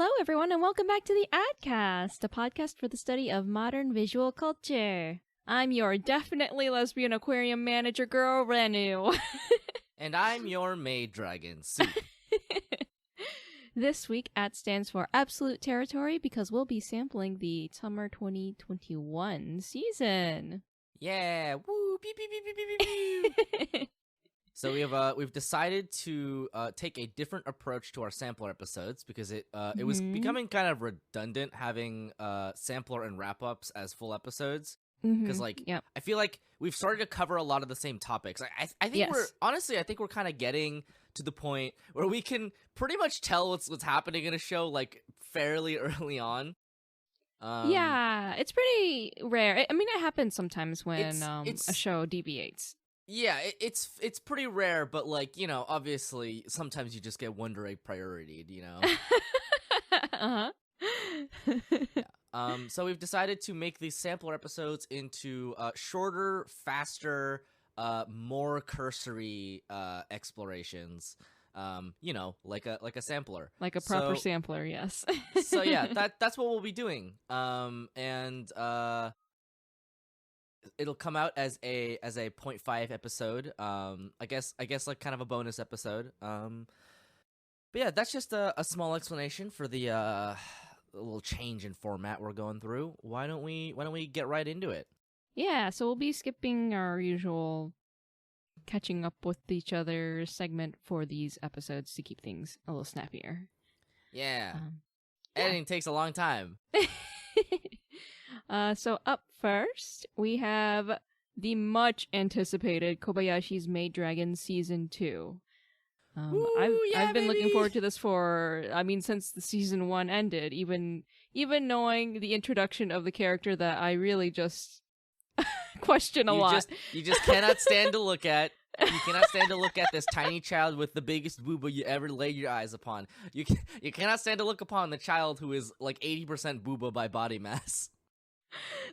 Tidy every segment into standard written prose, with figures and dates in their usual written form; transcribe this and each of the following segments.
Hello, everyone, and welcome back to the Adcast, a podcast for the study of modern visual culture. I'm your definitely lesbian aquarium manager girl, Renu. And I'm your Maid Dragon, Soup. This week, AT stands for Absolute Territory because we'll be sampling the summer 2021 season. Yeah, woo, pew, pew, pew, pew, pew, pew, pew. So we've decided to take a different approach to our sampler episodes because it was becoming kind of redundant having sampler and wrap ups as full episodes. Because I feel like we've started to cover a lot of the same topics. I think we're kind of getting to the point where we can pretty much tell what's happening in a show like fairly early on. Yeah, it's pretty rare. I mean, it happens sometimes when a show deviates. Yeah, it's pretty rare, but like, you know, obviously sometimes you just get Wonder Egg priority, you know. Uh-huh. So we've decided to make these sampler episodes into shorter, faster, more cursory explorations. You know, like a sampler, like a proper sampler. Yes. So yeah, that's what we'll be doing. And it'll come out as a 0.5 episode. I guess like kind of a bonus episode. But yeah, that's just a small explanation for the little change in format we're going through. Why don't we get right into it? Yeah, so we'll be skipping our usual catching up with each other segment for these episodes to keep things a little snappier. Yeah. Editing takes a long time. So up first, we have the much anticipated Kobayashi's Maid Dragon Season 2. I've been looking forward to this since the Season 1 ended, even knowing the introduction of the character that I really just question a lot. You just cannot stand to look at. You cannot stand to look at this tiny child with the biggest booba you ever laid your eyes upon. You cannot stand to look upon the child who is like 80% booba by body mass.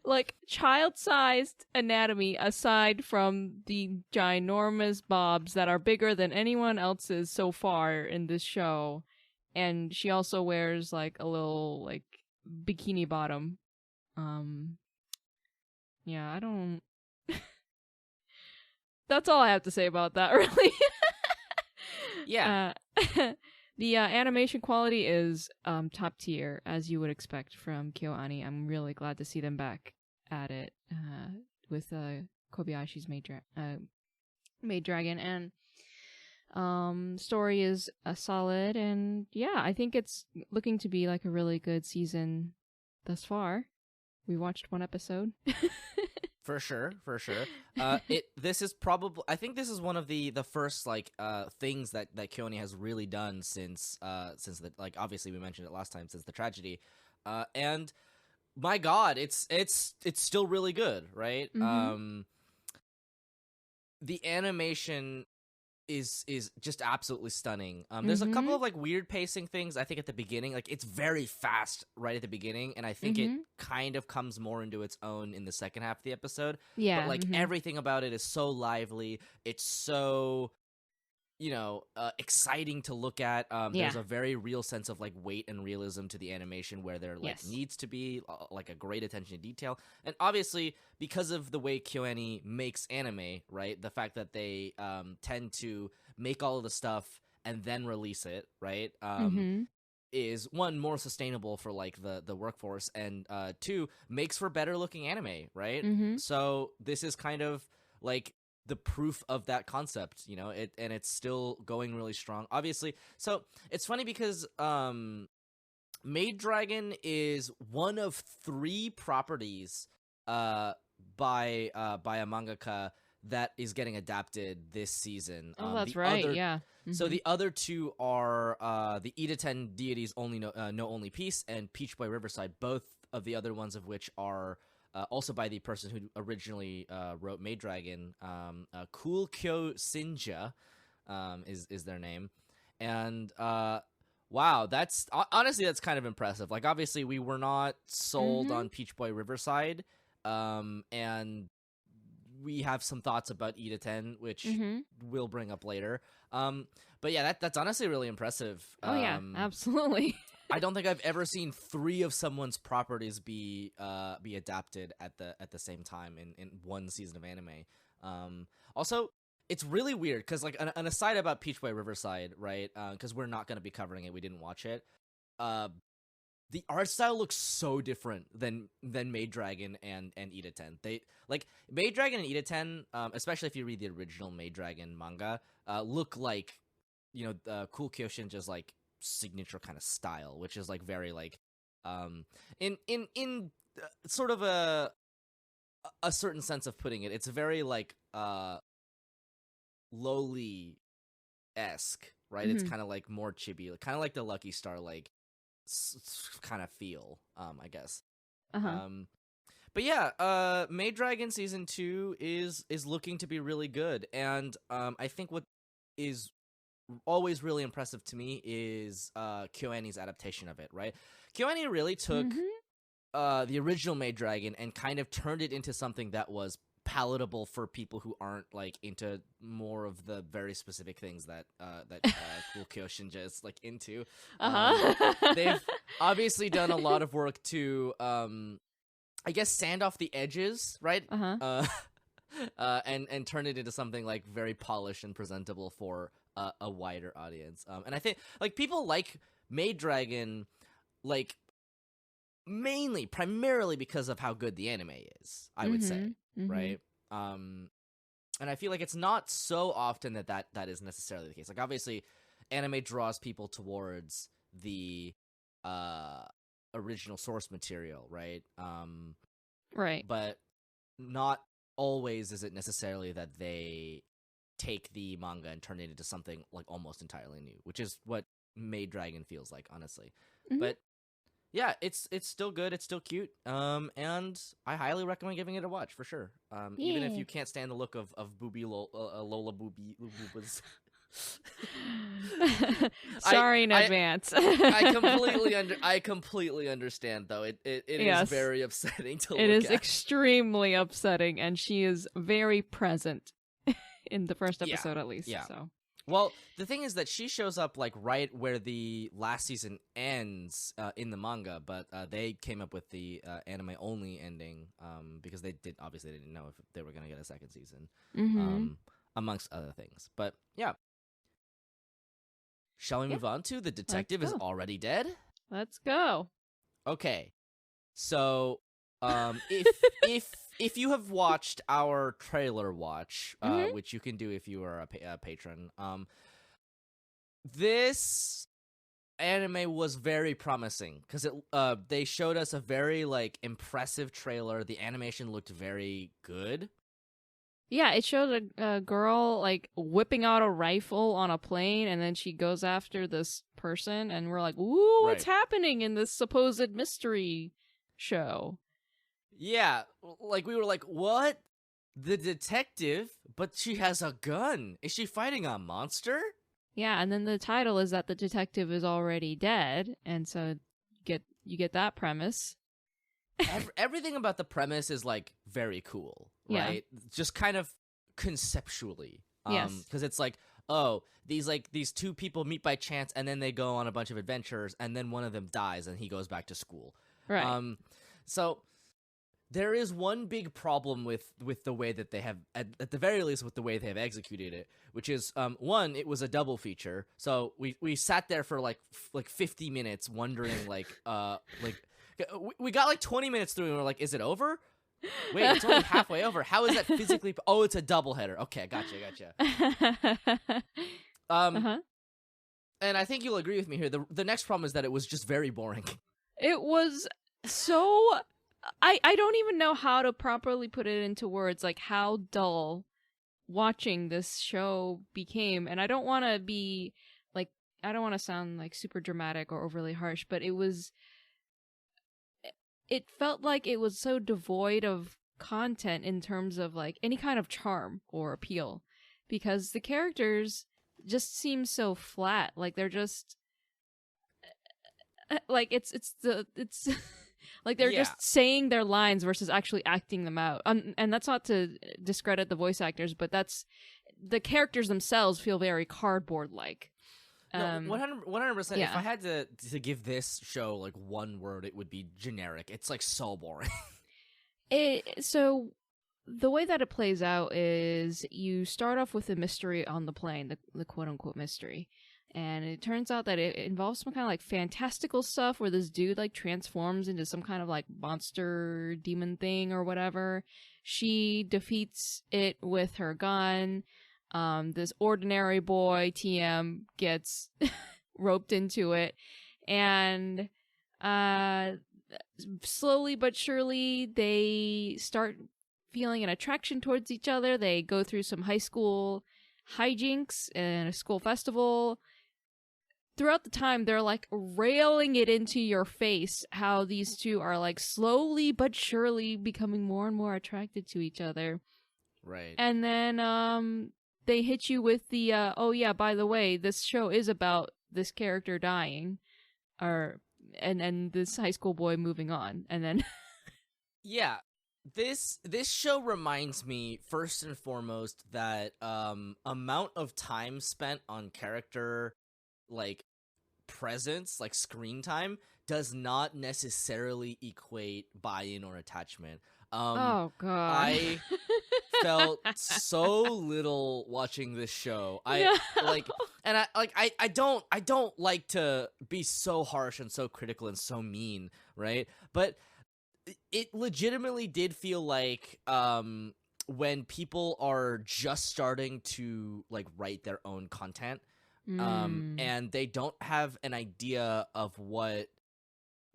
Like, child-sized anatomy aside from the ginormous bobs that are bigger than anyone else's so far in this show. And she also wears, like, a little, like, bikini bottom. Yeah, I don't... That's all I have to say about that, really. Yeah. The animation quality is top tier, as you would expect from KyoAni. I'm really glad to see them back at it with Kobayashi's Maid Dragon. And story is solid, and yeah, I think it's looking to be like a really good season thus far. We watched one episode. For sure. This is probably, I think this is one of the first like things that KyoAni has really done since the, like, obviously we mentioned it last time, since the tragedy, and my God, it's still really good, right? Mm-hmm. The animation is just absolutely stunning. There's a couple of like weird pacing things I think at the beginning. Like, it's very fast right at the beginning, and I think it kind of comes more into its own in the second half of the episode. Yeah. But like everything about it is so lively. It's so, you know, exciting to look at. There's a very real sense of like weight and realism to the animation where there like needs to be like a great attention to detail. And obviously, because of the way KyoAni makes anime, right? The fact that they tend to make all of the stuff and then release it, right? Is one, more sustainable for like the workforce, and two, makes for better looking anime, right? So this is kind of like the proof of that concept, you know, and it's still going really strong, obviously. So it's funny because Maid Dragon is one of 3 properties by a mangaka that is getting adapted this season. Oh, that's right. Yeah. So the other 2 are the Idaten Deities No Only Peace and Peach Boy Riverside, both of the other ones of which are also by the person who originally wrote Maid Dragon. Cool Kyo Sinja is their name. And wow, that's honestly, that's kind of impressive. Like, obviously we were not sold on Peach Boy Riverside, and we have some thoughts about Idaten, which we'll bring up later. But yeah, that's honestly really impressive. Oh yeah, absolutely. I don't think I've ever seen 3 of someone's properties be adapted at the same time in one season of anime. Also, it's really weird because like an aside about Peach Boy Riverside, right? Because we're not going to be covering it. We didn't watch it. The art style looks so different than Maid Dragon and Idaten. They like Maid Dragon and Idaten, especially if you read the original Maid Dragon manga, look like Cool Kyoshin's like signature kind of style, which is like very like in sort of a certain sense of putting it. It's very like lowly-esque, right? It's kind of like more chibi, kind of like the Lucky Star like kind of feel, I guess. But yeah, Maid Dragon season 2 is looking to be really good, and I think what is always really impressive to me is KyoAni's adaptation of it, right? KyoAni really took the original Maid Dragon and kind of turned it into something that was palatable for people who aren't like into more of the very specific things that Cool Kyoshin is like into. They've obviously done a lot of work to I guess sand off the edges, right? And turn it into something like very polished and presentable for a wider audience. And I think like people like Maid Dragon like primarily because of how good the anime is, I would say. Right. And I feel like it's not so often that is necessarily the case. Like obviously anime draws people towards the original source material, right? Right. But not always is it necessarily that they take the manga and turn it into something like almost entirely new, which is what Maid Dragon feels like, honestly. But yeah, it's still good. It's still cute. And I highly recommend giving it a watch for sure. Even if you can't stand the look of Booby Lola Boobas. Sorry in advance. I completely understand though. It Yes. is very upsetting to look It is at. extremely upsetting, and she is very present in the first episode at least. Yeah. So. Well, the thing is that she shows up like right where the last season ends in the manga, but they came up with the anime only ending because they didn't know if they were going to get a second season, amongst other things. But yeah, shall we move on to The Detective Is Already Dead? Let's go. Okay, so if you have watched our trailer watch, which you can do if you are a patron, this anime was very promising because they showed us a very like impressive trailer. The animation looked very good. Yeah, it showed a girl like whipping out a rifle on a plane, and then she goes after this person, and we're like, "Ooh, what's happening in this supposed mystery show?" Yeah, like we were like, what? The detective? But she has a gun. Is she fighting a monster? Yeah, and then the title is that the detective is already dead, and so you get that premise. Everything about the premise is like very cool, right? Yeah. Just kind of conceptually. Yes. Because it's like, oh, these two people meet by chance, and then they go on a bunch of adventures, and then one of them dies, and he goes back to school. Right. So there is one big problem with the way that they have, at the very least, with the way they have executed it, which is, one, it was a double feature. So we sat there for like 50 minutes wondering, we got like 20 minutes through and we're like, is it over? Wait, it's only halfway over. How is that physically? Oh, it's a double header. Okay, gotcha. And I think you'll agree with me here. The next problem is that it was just very boring. It was so... I don't even know how to properly put it into words, like how dull watching this show became. And I don't want to be like, I don't want to sound like super dramatic or overly harsh, but it felt like it was so devoid of content in terms of like any kind of charm or appeal, because the characters just seem so flat. Like they're just like it's like they're just saying their lines versus actually acting them out. And that's not to discredit the voice actors, but that's the characters themselves feel very cardboard-like. No, 100%. Yeah. If I had to give this show like one word, it would be generic. It's like so boring. So the way that it plays out is you start off with a mystery on the plane, the quote-unquote mystery. And it turns out that it involves some kind of like fantastical stuff where this dude like transforms into some kind of like monster demon thing or whatever. She defeats it with her gun. This ordinary boy, TM, gets roped into it. And slowly but surely they start feeling an attraction towards each other. They go through some high school hijinks and a school festival. Throughout the time, they're like railing it into your face how these two are like slowly but surely becoming more and more attracted to each other. Right. And then they hit you with the oh yeah, by the way, this show is about this character dying, and this high school boy moving on, and then yeah. This show reminds me first and foremost that amount of time spent on character like presence, like screen time, does not necessarily equate buy-in or attachment. Oh god. I felt so little watching this show. I don't like to be so harsh and so critical and so mean, right? But it legitimately did feel like when people are just starting to like write their own content, and they don't have an idea of what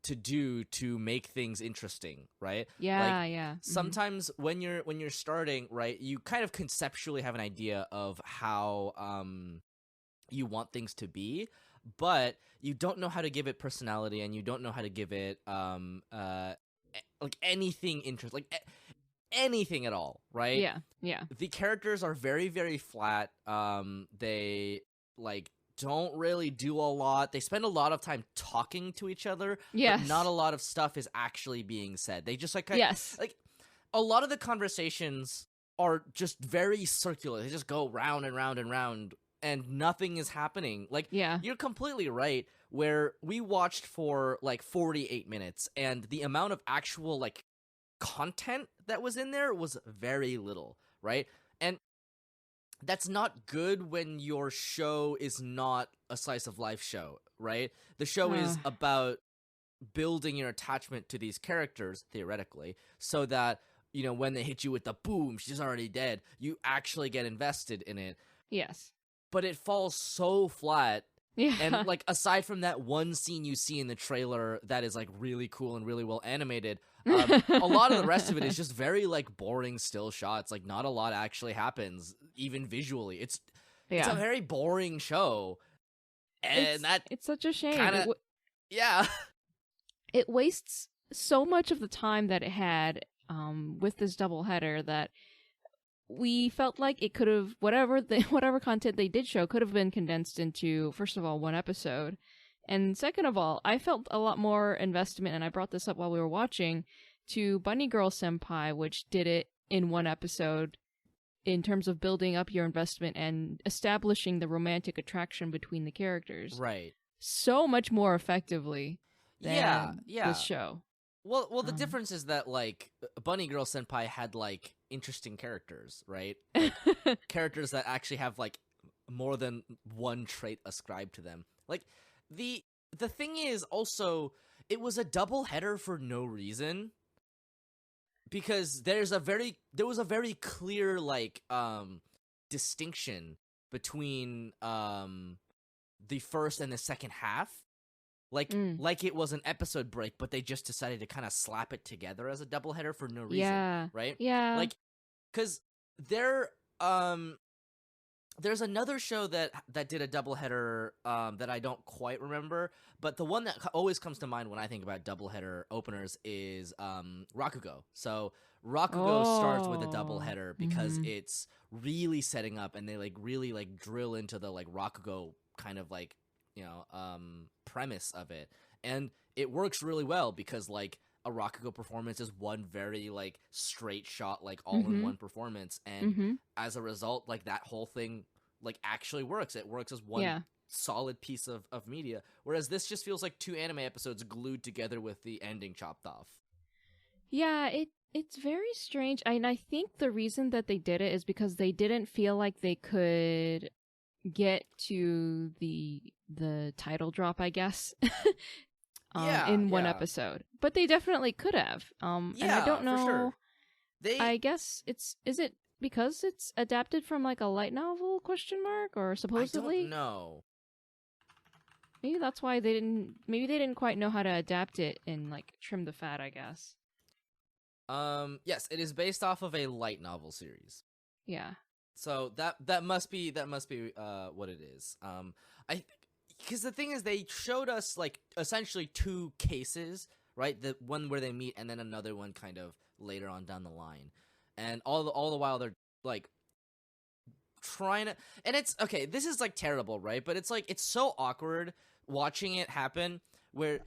to do to make things interesting, right? Yeah, like, yeah. Sometimes when you're starting, right, you kind of conceptually have an idea of how you want things to be, but you don't know how to give it personality, and you don't know how to give it like anything interesting, like anything at all, right? Yeah, yeah. The characters are very, very flat. They like don't really do a lot. They spend a lot of time talking to each other, yes, but not a lot of stuff is actually being said. They just like yes, like a lot of the conversations are just very circular. They just go round and round and round, and nothing is happening. Like, yeah, you're completely right. Where we watched for like 48 minutes, and the amount of actual like content that was in there was very little, right? And that's not good when your show is not a slice of life show, right? The show is about building your attachment to these characters, theoretically, so that, you know, when they hit you with the boom, she's already dead, you actually get invested in it. Yes. But it falls so flat. Yeah. And, like, aside from that one scene you see in the trailer that is, like, really cool and really well animated, a lot of the rest of it is just very, like, boring still shots. Like, not a lot actually happens, even visually. It's a very boring show. And it's such a shame. Kinda, yeah. It wastes so much of the time that it had with this doubleheader that we felt like it could have, whatever content they did show could have been condensed into, first of all, one episode. And second of all, I felt a lot more investment, and I brought this up while we were watching, to Bunny Girl Senpai, which did it in one episode in terms of building up your investment and establishing the romantic attraction between the characters. Right. So much more effectively than this show. Well, the difference is that, like, Bunny Girl Senpai had, like, interesting characters, right? Like, characters that actually have, like, more than one trait ascribed to them. Like, the thing is also, it was a double header for no reason, because there was a very clear, like, distinction between the first and the second half. Like it was an episode break, but they just decided to kind of slap it together as a doubleheader for no reason, right? Yeah. Like, because there's another show that did a doubleheader that I don't quite remember, but the one that always comes to mind when I think about doubleheader openers is Rakugo. So Rakugo starts with a doubleheader because it's really setting up, and they like really like drill into the like Rakugo kind of like, you know, premise of it, and it works really well because like a Rakugo performance is one very like straight shot, like all in one performance, and as a result, like that whole thing like actually works. It works as one solid piece of media, whereas this just feels like 2 anime episodes glued together with the ending chopped off. Yeah, it's very strange. And I think the reason that they did it is because they didn't feel like they could get to the title drop, I guess. In one episode. But they definitely could have. And I don't know. For sure. I guess is it because it's adapted from like a light novel ? Or supposedly? I don't know. Maybe that's why they didn't quite know how to adapt it and like trim the fat, I guess. Yes, it is based off of a light novel series. Yeah. So that must be what it is. Because the thing is, they showed us like essentially 2 cases, right? The one where they meet, and then another one kind of later on down the line, and all the while they're like trying to. And it's okay. This is like terrible, right? But it's like it's so awkward watching it happen, where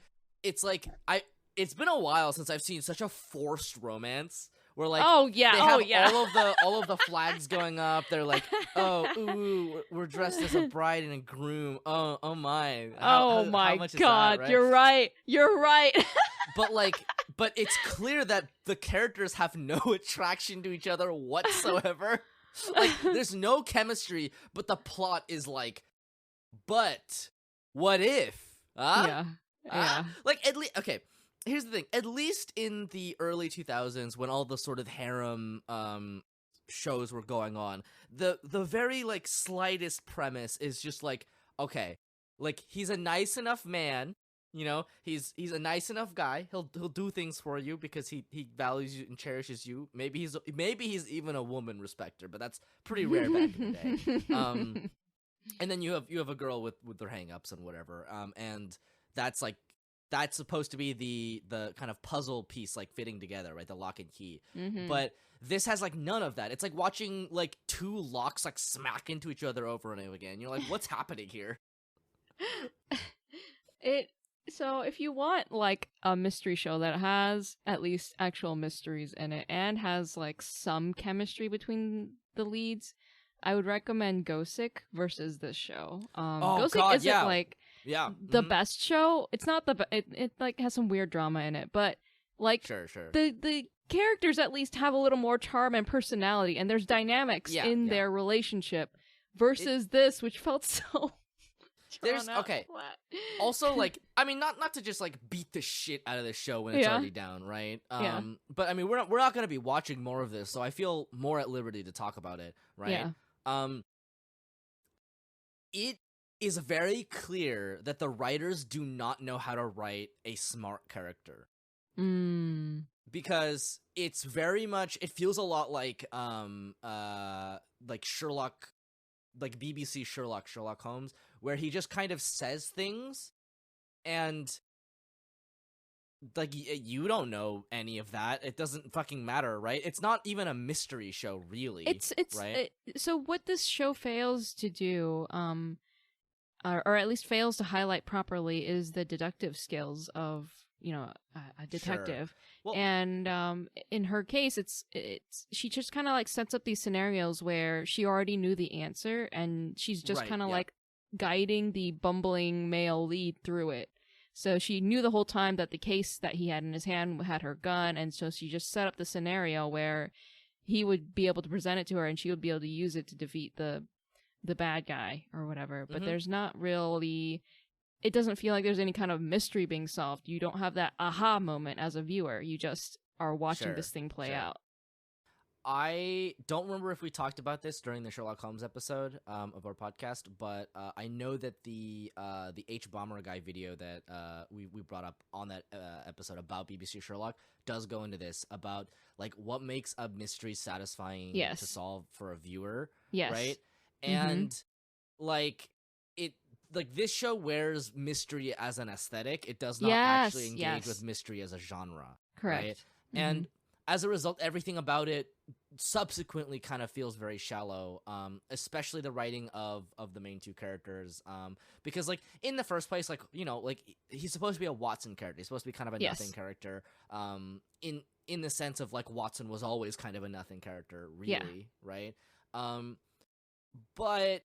it's like It's been a while since I've seen such a forced romance. Where like they have all of the flags going up. They're like, we're dressed as a bride and a groom. Oh my. How much God, is that, right? You're right. but it's clear that the characters have no attraction to each other whatsoever. Like there's no chemistry, but the plot is like, but what if? Yeah. Like at least okay. Here's the thing. At least in the early 2000s, when all the sort of harem shows were going on, the very like slightest premise is just like, okay, like he's a nice enough man, you know, he's a nice enough guy. He'll do things for you because he values you and cherishes you. Maybe he's even a woman respecter, but that's pretty rare back in the day. And then you have a girl with their hang-ups and whatever. And that's supposed to be the kind of puzzle piece, like fitting together, right? The lock and key. Mm-hmm. But this has like none of that. It's like watching like 2 locks like smack into each other over and over again. You're like, what's happening here? So if you want like a mystery show that has at least actual mysteries in it and has like some chemistry between the leads, I would recommend Gosick versus this show. Gosick isn't like the best show. It's not it like has some weird drama in it, but like sure. The characters at least have a little more charm and personality, and there's dynamics in their relationship versus this, which felt so there's okay. Also, like, I mean, not to just like beat the shit out of the show when it's already down, right? But I mean, we're not gonna be watching more of this, so I feel more at liberty to talk about it, right? It is very clear that the writers do not know how to write a smart character. Because it's very much, it feels a lot like Sherlock, like BBC Sherlock Holmes, where he just kind of says things and like you don't know any of that. It doesn't fucking matter, right? It's not even a mystery show, really. It's right. So what this show fails to do, or at least fails to highlight properly, is the deductive skills of a detective. Sure. Well, and in her case, it's she just kind of like sets up these scenarios where she already knew the answer, and she's just kind of like guiding the bumbling male lead through it. So she knew the whole time that the case that he had in his hand had her gun, and so she just set up the scenario where he would be able to present it to her, and she would be able to use it to defeat the bad guy or whatever. But there's not really... It doesn't feel like there's any kind of mystery being solved. You don't have that aha moment as a viewer. You just are watching this thing play out. I don't remember if we talked about this during the Sherlock Holmes episode of our podcast, but I know that the H Bomber guy video that we brought up on that episode about BBC Sherlock does go into this about like what makes a mystery satisfying to solve for a viewer, right? And like this show wears mystery as an aesthetic. It does not actually engage with mystery as a genre. Correct. Right? And as a result, everything about it subsequently kind of feels very shallow, especially the writing of the main 2 characters. Because like in the first place, like, like he's supposed to be a Watson character. He's supposed to be kind of a nothing character. In the sense of like Watson was always kind of a nothing character, really, right? But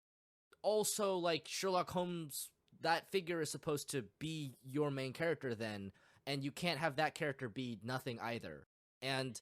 also like Sherlock Holmes, that figure is supposed to be your main character then, and you can't have that character be nothing either. And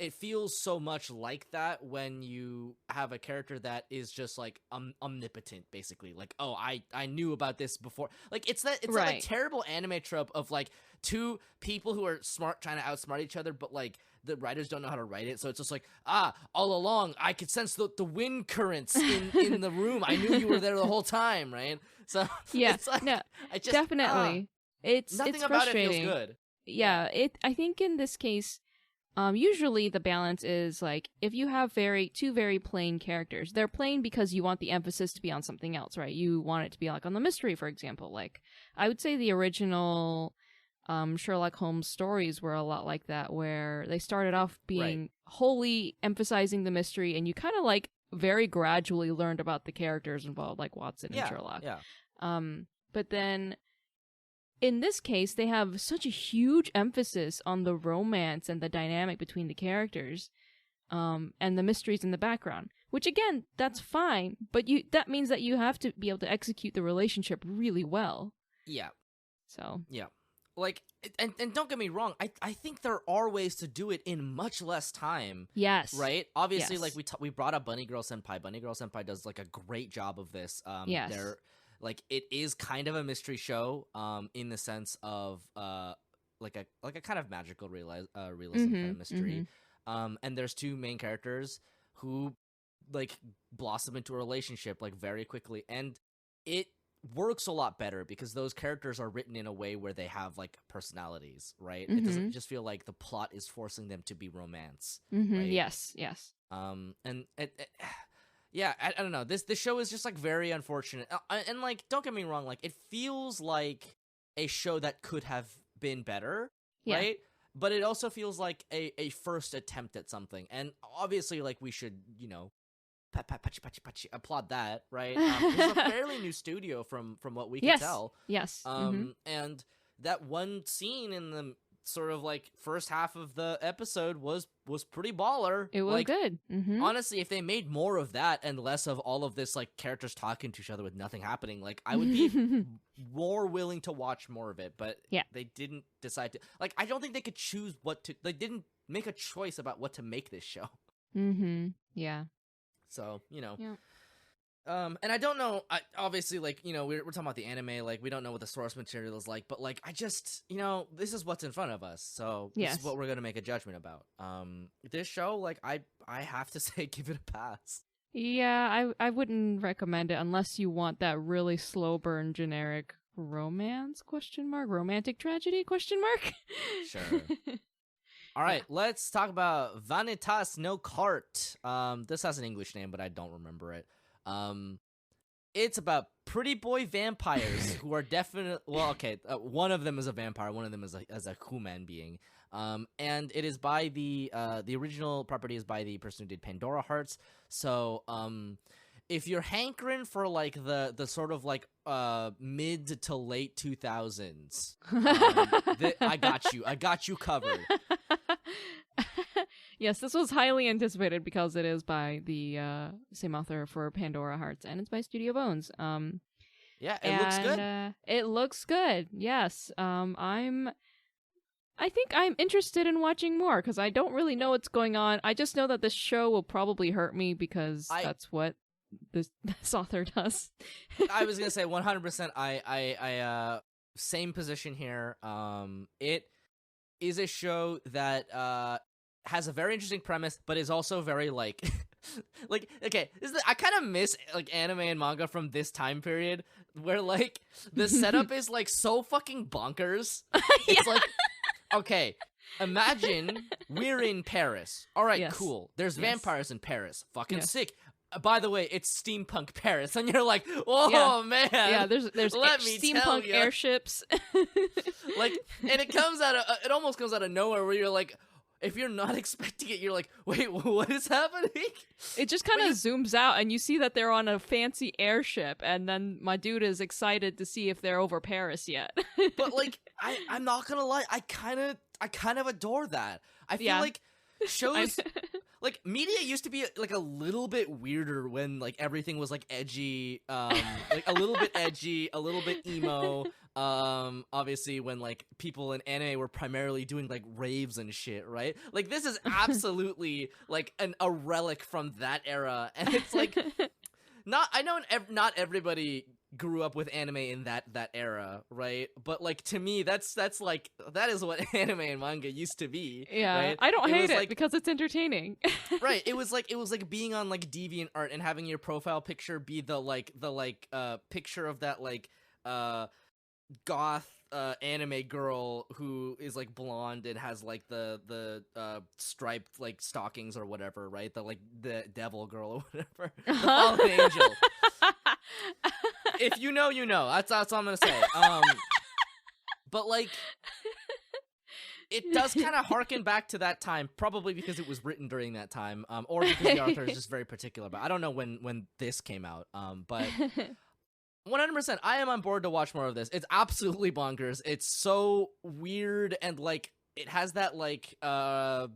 it feels so much like that when you have a character that is just like omnipotent, basically. Like, oh, I knew about this before. Like, it's that like terrible anime trope of like two people who are smart trying to outsmart each other, but like the writers don't know how to write it, so it's just like, all along I could sense the wind currents in the room. I knew you were there the whole time, right? So yeah, it's like, no, I just, definitely, nothing it's about it frustrating. feels good. Yeah, I think in this case, usually the balance is like if you have two very plain characters, they're plain because you want the emphasis to be on something else, right? You want it to be like on the mystery, for example. Like I would say the original Sherlock Holmes stories were a lot like that, where they started off being wholly emphasizing the mystery, and you kind of like very gradually learned about the characters involved, like Watson and Sherlock. Yeah. But then in this case, they have such a huge emphasis on the romance and the dynamic between the characters, and the mysteries in the background. Which again, that's fine, but that means that you have to be able to execute the relationship really well. Yeah. So. Yeah. Like, and don't get me wrong, I think there are ways to do it in much less time. Yes. Right? Obviously, yes. like, we brought up Bunny Girl Senpai. Bunny Girl Senpai does, like, a great job of this. Yes. Like, it is kind of a mystery show, in the sense of, like a kind of magical realism kind of mystery. And there's two main characters who, like, blossom into a relationship, like, very quickly. And it works a lot better because those characters are written in a way where they have like personalities, right? It doesn't just feel like the plot is forcing them to be romance. Right? Yes. And yeah, I don't know. This show is just like very unfortunate. And like, don't get me wrong, like it feels like a show that could have been better, right? But it also feels like a first attempt at something. And obviously, like, we should, applaud that, right? It's a fairly new studio from what we can tell. Yes. And that one scene in the sort of like first half of the episode was pretty baller. It was like, good. Honestly, if they made more of that and less of all of this like characters talking to each other with nothing happening, like I would be more willing to watch more of it. But they didn't decide to. Like, I don't think they could choose what to. They didn't make a choice about what to make this show. Yeah. So, and I don't know, obviously, like, we're talking about the anime, like, we don't know what the source material is like, but, like, I just, this is what's in front of us, so this is what we're going to make a judgment about. This show, like, I have to say, give it a pass. Yeah, I wouldn't recommend it unless you want that really slow burn generic romance, ? Romantic tragedy, ? Sure. All right, let's talk about Vanitas no Karte. This has an English name, but I don't remember it. It's about pretty boy vampires who are definitely... Well, okay, one of them is a vampire, one of them is a human being. And it is by the original property is by the person who did Pandora Hearts. So, if you're hankering for like the sort of like mid to late 2000s, I got you covered. Yes, this was highly anticipated because it is by the same author for Pandora Hearts, and it's by Studio Bones. Yeah, it looks good. It looks good. Yes. I think I'm interested in watching more because I don't really know what's going on. I just know that this show will probably hurt me because that's what this author does. I was gonna say 100%. I same position here. It is a show that has a very interesting premise, but is also very like like, okay, I kind of miss like anime and manga from this time period where like the setup is like so fucking bonkers. It's like, okay, imagine we're in Paris. All right, cool. There's vampires in Paris. Fucking sick. By the way, it's steampunk Paris, and you're like, "Whoa, man!" Yeah, there's steampunk airships. Like, and it almost comes out of nowhere, where you're like, if you're not expecting it, you're like, "Wait, what is happening?" It just kind of zooms out, and you see that they're on a fancy airship, and then my dude is excited to see if they're over Paris yet. But like, I'm not gonna lie, I kind of adore that. I feel like shows like media used to be like a little bit weirder when like everything was like edgy, like a little bit edgy, a little bit emo. Obviously when like people in anime were primarily doing like raves and shit, right? Like this is absolutely like a relic from that era, and it's like I know not everybody grew up with anime in that era, right? But like to me that's like that is what anime and manga used to be. Yeah, right? I don't hate it like, because it's entertaining. Right, it was like being on like DeviantArt and having your profile picture be the picture of that like goth anime girl who is like blonde and has like the striped like stockings or whatever, right? The devil girl or whatever. The fallen angel. If you know, you know. That's all I'm gonna say. But like, it does kind of harken back to that time, probably because it was written during that time, or because the author is just very particular. But I don't know when this came out. But 100%, I am on board to watch more of this. It's absolutely bonkers. It's so weird, and like it has that like 2000s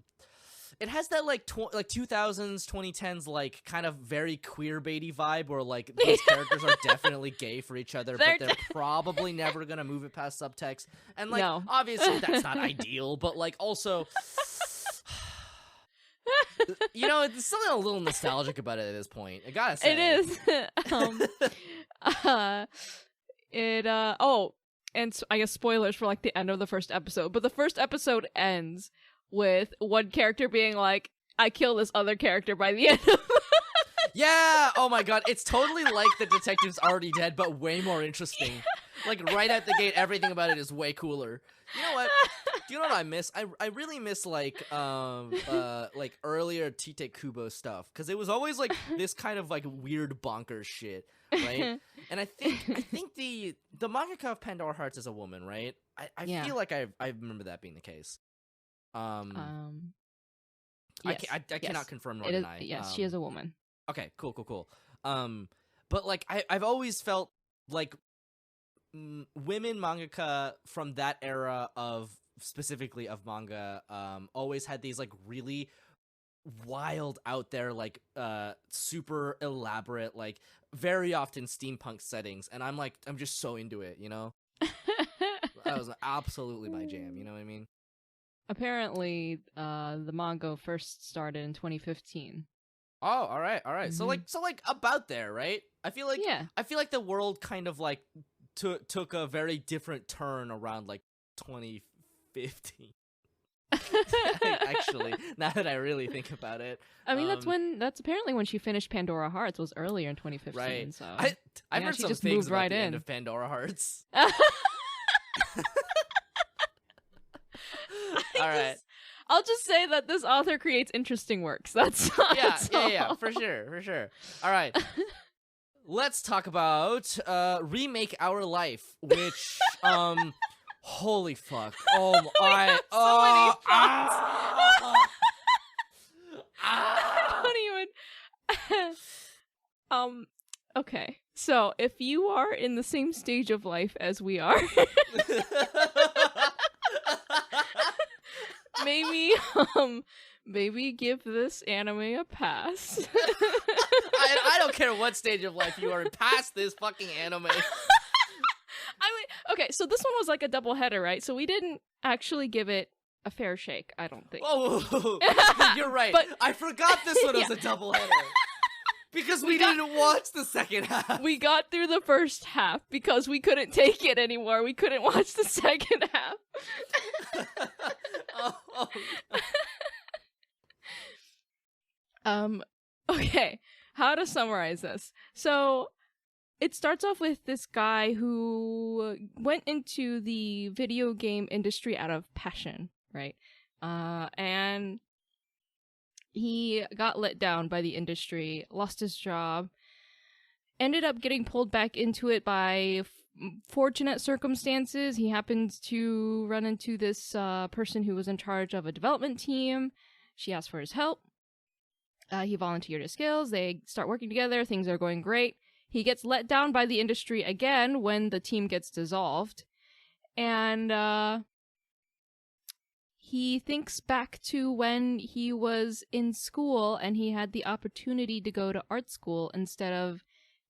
2010s like kind of very queer baity vibe where like those characters are definitely gay for each other, but they're probably never gonna move it past subtext, and like obviously that's not ideal, but like also you know, it's something a little nostalgic about it at this point, I gotta say. It is. And I guess spoilers for like the end of the first episode, but the first episode ends with one character being like, I kill this other character by the end of Yeah, oh my god, it's totally like the detective's already dead, but way more interesting. Like right at the gate, everything about it is way cooler. You know what? Do you know what I miss? I really miss like earlier Tite Kubo stuff, because it was always like this kind of like weird bonkers shit, right? And I think the mangaka of Pandora Hearts is a woman, right? I feel like I remember that being the case. yes. I cannot confirm nor deny. Yes, she is a woman. Okay, cool. But like I've always felt like women mangaka from that era of specifically of manga always had these like really wild out there like super elaborate like very often steampunk settings, and I'm just so into it, you know. That was absolutely my jam, you know what I mean? Apparently the manga first started in 2015. Oh, all right. Mm-hmm. So like about there, right? I feel like the world kind of like took a very different turn around like 2015. Actually, now that I really think about it, I mean that's apparently when she finished Pandora Hearts was earlier in 2015. Right. So I've heard some things about the end of Pandora Hearts. All right. I'll just say that this author creates interesting works. That's yeah, for sure. All right. Let's talk about Remake Our Life, which holy fuck. Oh my I don't even okay. So, if you are in the same stage of life as we are, maybe give this anime a pass. I don't care what stage of life you are in, past this fucking anime. I mean, okay, so this one was like a double header, right? So we didn't actually give it a fair shake, I don't think. Oh, you're right. But I forgot this one was a double header. Because we didn't watch the second half. We got through the first half because we couldn't take it anymore. We couldn't watch the second half. Okay, how to summarize this? So, it starts off with this guy who went into the video game industry out of passion, right? And he got let down by the industry, lost his job, ended up getting pulled back into it by fortunate circumstances. He happened to run into this person who was in charge of a development team. She asked for his help. He volunteered his skills. They start working together. Things are going great. He gets let down by the industry again when the team gets dissolved. And he thinks back to when he was in school and he had the opportunity to go to art school instead of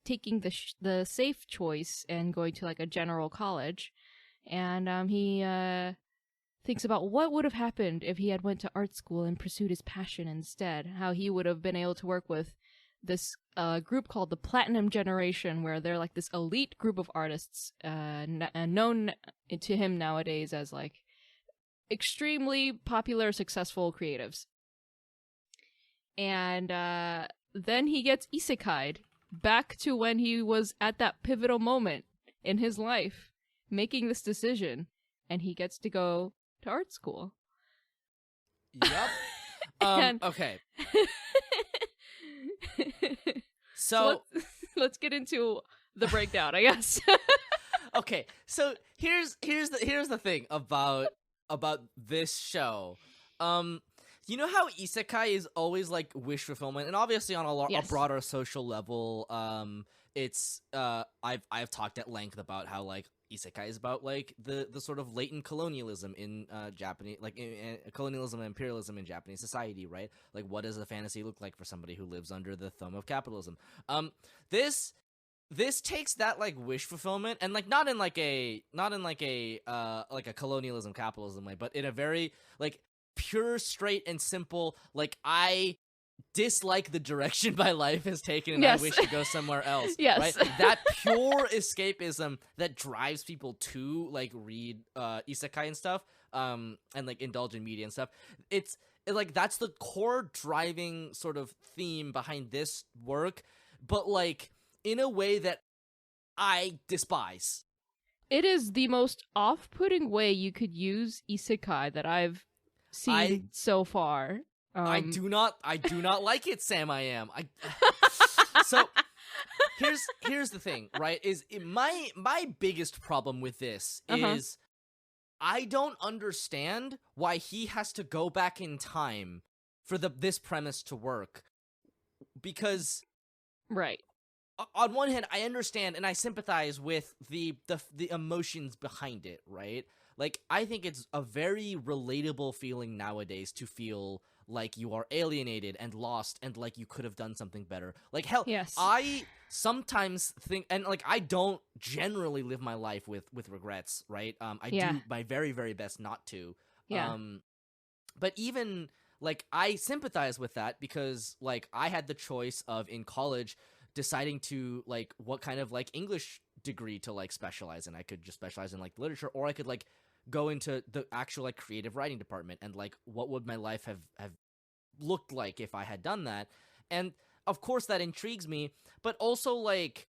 taking the safe choice and going to like a general college. And he thinks about what would have happened if he had went to art school and pursued his passion instead. How he would have been able to work with this group called the Platinum Generation, where they're like this elite group of artists, known to him nowadays as like extremely popular, successful creatives. And then he gets isekai'd back to when he was at that pivotal moment in his life, making this decision, and he gets to go to art school. Yep. Okay. So let's get into the breakdown, I guess. Okay, so here's the thing about this show. You know how isekai is always like wish fulfillment, and obviously on a broader social level, it's I've talked at length about how like isekai is about like the sort of latent colonialism in Japanese, like in colonialism and imperialism in Japanese society, right? Like, what does a fantasy look like for somebody who lives under the thumb of capitalism? This takes that like wish fulfillment and like not in like a colonialism capitalism way, but in a very like pure, straight, and simple, like, I dislike the direction my life has taken and I wish to go somewhere else. Yes. Right? That pure escapism that drives people to like read isekai and stuff, and like indulge in media and stuff. It's like that's the core driving sort of theme behind this work, but like in a way that I despise. It is the most off-putting way you could use isekai that I've seen so far. I do not like it, Sam. So here's the thing, right? Is my biggest problem with this is I don't understand why he has to go back in time for this premise to work. Because right. On one hand, I understand and I sympathize with the emotions behind it, right? Like, I think it's a very relatable feeling nowadays to feel like you are alienated and lost and like you could have done something better. Like, hell, yes. I sometimes think, and like, I don't generally live my life with regrets, right? I do my very, very best not to. Yeah. But even, like, I sympathize with that because, like, I had the choice of, in college, deciding to, like, what kind of, like, English degree to, like, specialize in. I could just specialize in, like, literature, or I could, like, go into the actual, like, creative writing department, and, like, what would my life have looked like if I had done that? And, of course, that intrigues me, but also, like,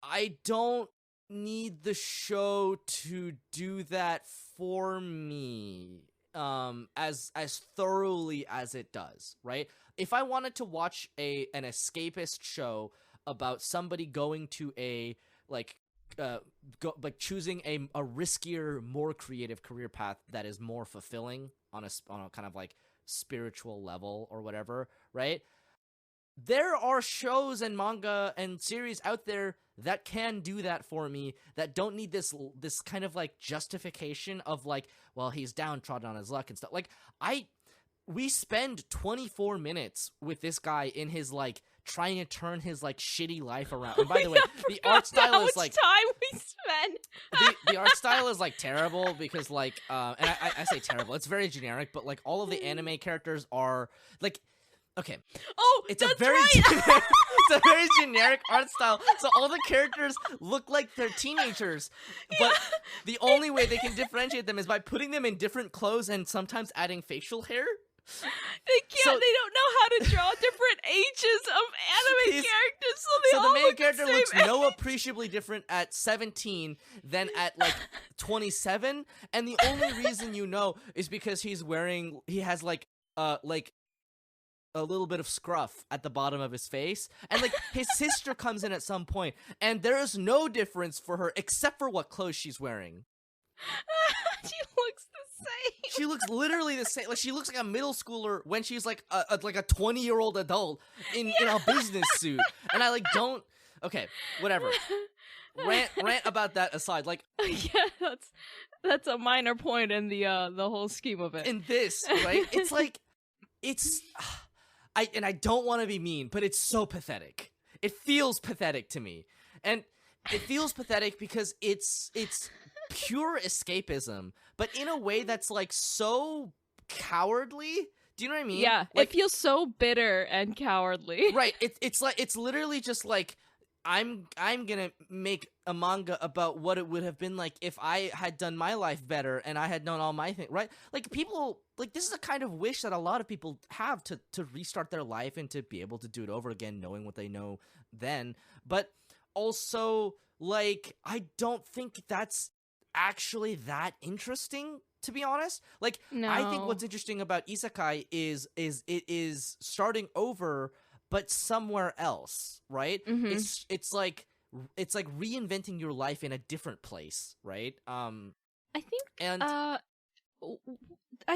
I don't need the show to do that for me as thoroughly as it does, right? If I wanted to watch an escapist show about somebody going to a, like, choosing a riskier, more creative career path that is more fulfilling on a kind of like spiritual level or whatever, right? There are shows and manga and series out there that can do that for me, that don't need this kind of like justification of like, well, he's downtrodden on his luck and stuff. Like, we spend 24 minutes with this guy in his, like, trying to turn his, like, shitty life around. And by the way, the art style is, like, time we spend. the art style is, like, terrible because, like, and I say terrible, it's very generic, but, like, all of the anime characters are, like, okay. Oh, it's that's a very right. it's a very generic art style. So all the characters look like they're teenagers, but the only way they can differentiate them is by putting them in different clothes and sometimes adding facial hair. They can't. They don't know how to draw different ages of anime characters, so the main look character the same looks age. no appreciably different at 17 than at like 27, and the only reason you know is because he has like a little bit of scruff at the bottom of his face, and like his sister comes in at some point, and there is no difference for her except for what clothes she's wearing. She looks the same. She looks literally the same. Like, she looks like a middle schooler when she's like a 20-year-old adult in a business suit. And I like don't. Okay, whatever. rant about that aside, like yeah, that's a minor point in the whole scheme of it. In this, right? It's like I don't want to be mean, but it's so pathetic. It feels pathetic to me. And it feels pathetic because it's pure escapism, but in a way that's like so cowardly. Do you know what I mean? Yeah, like, it feels so bitter and cowardly. Right. It's like it's literally just like I'm gonna make a manga about what it would have been like if I had done my life better and I had known all my things, right? Like people, like this is a kind of wish that a lot of people have to restart their life and to be able to do it over again, knowing what they know then. But also, like, I don't think that's actually that interesting, to be honest. Like, No. I think what's interesting about isekai is it is starting over but somewhere else, right? Mm-hmm. It's like reinventing your life in a different place, right? I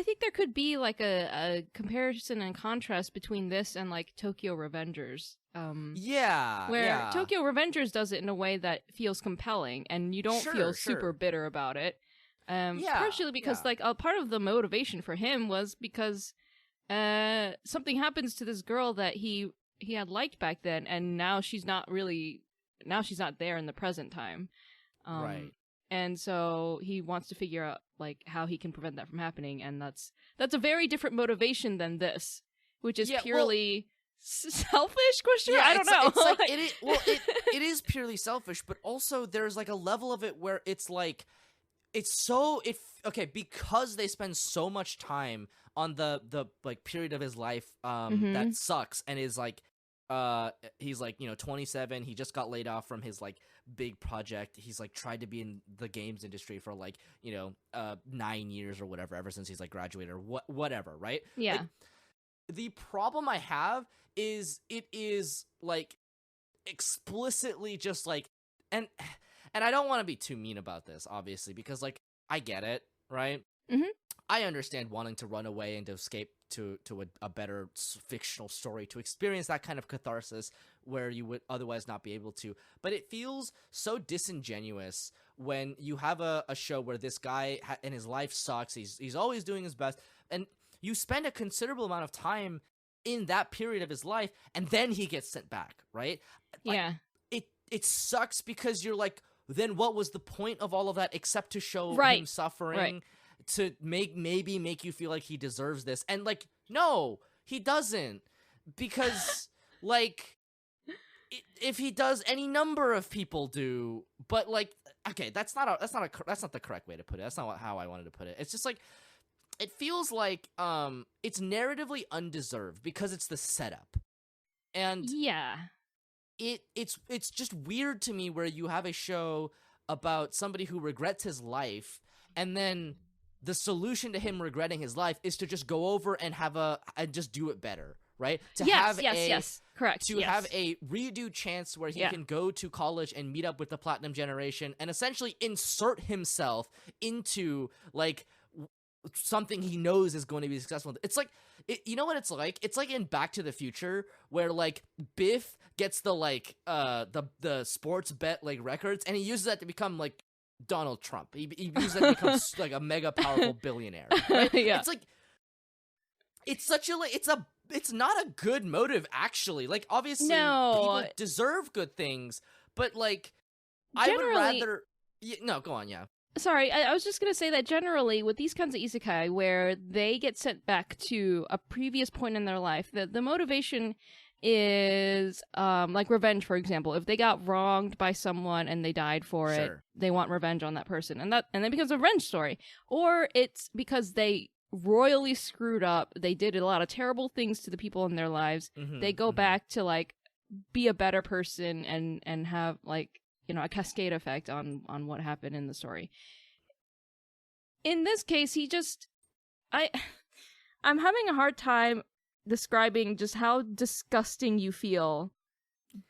think there could be like a comparison and contrast between this and like Tokyo Revengers. Where Tokyo Revengers does it in a way that feels compelling and you don't feel super bitter about it. Partially because like a part of the motivation for him was because something happens to this girl that he had liked back then, and now she's not there in the present time. Right. And so he wants to figure out like how he can prevent that from happening, and that's a very different motivation than this, which is purely selfish question. I don't know. It's like it is purely selfish, but also there's like a level of it where it's like because they spend so much time on the like period of his life that sucks and is like he's like 27, he just got laid off from his like big project. He's like tried to be in the games industry for like 9 years or whatever ever since he's like graduated or whatever, right? Yeah. Like, the problem I have is it is like explicitly just like and I don't want to be too mean about this, obviously, because like I get it, right? Mm-hmm. I understand wanting to run away and to escape to a better fictional story, to experience that kind of catharsis where you would otherwise not be able to. But it feels so disingenuous when you have a show where this guy and his life sucks. He's always doing his best, and you spend a considerable amount of time in that period of his life, and then he gets sent back, right? Like, yeah. It sucks because you're like, then what was the point of all of that except to show him suffering, to maybe make you feel like he deserves this? And like, no, he doesn't, because like if he does, any number of people do. But like, okay, that's not the correct way to put it. That's not how I wanted to put it. It's just like it feels like it's narratively undeserved because it's the setup, and yeah. It's just weird to me where you have a show about somebody who regrets his life, and then the solution to him regretting his life is to just go over and and just do it better, right? Have a redo chance where he can go to college and meet up with the Platinum Generation and essentially insert himself into like something he knows is going to be successful. It's like, you know what it's like? It's like in Back to the Future where like Biff gets the like the sports bet like records, and he uses that to become like Donald Trump. He uses that to become like a mega powerful billionaire. Right? Yeah. It's like it's not a good motive, actually. Like, obviously people deserve good things, but like I would rather no, go on, yeah. Sorry, I was just going to say that generally with these kinds of isekai where they get sent back to a previous point in their life, the motivation is like revenge, for example. If they got wronged by someone and they died for it, they want revenge on that person, and then becomes a revenge story. Or it's because they royally screwed up, they did a lot of terrible things to the people in their lives. They go back to like be a better person and have like a cascade effect on what happened in the story. In this case, I'm having a hard time describing just how disgusting you feel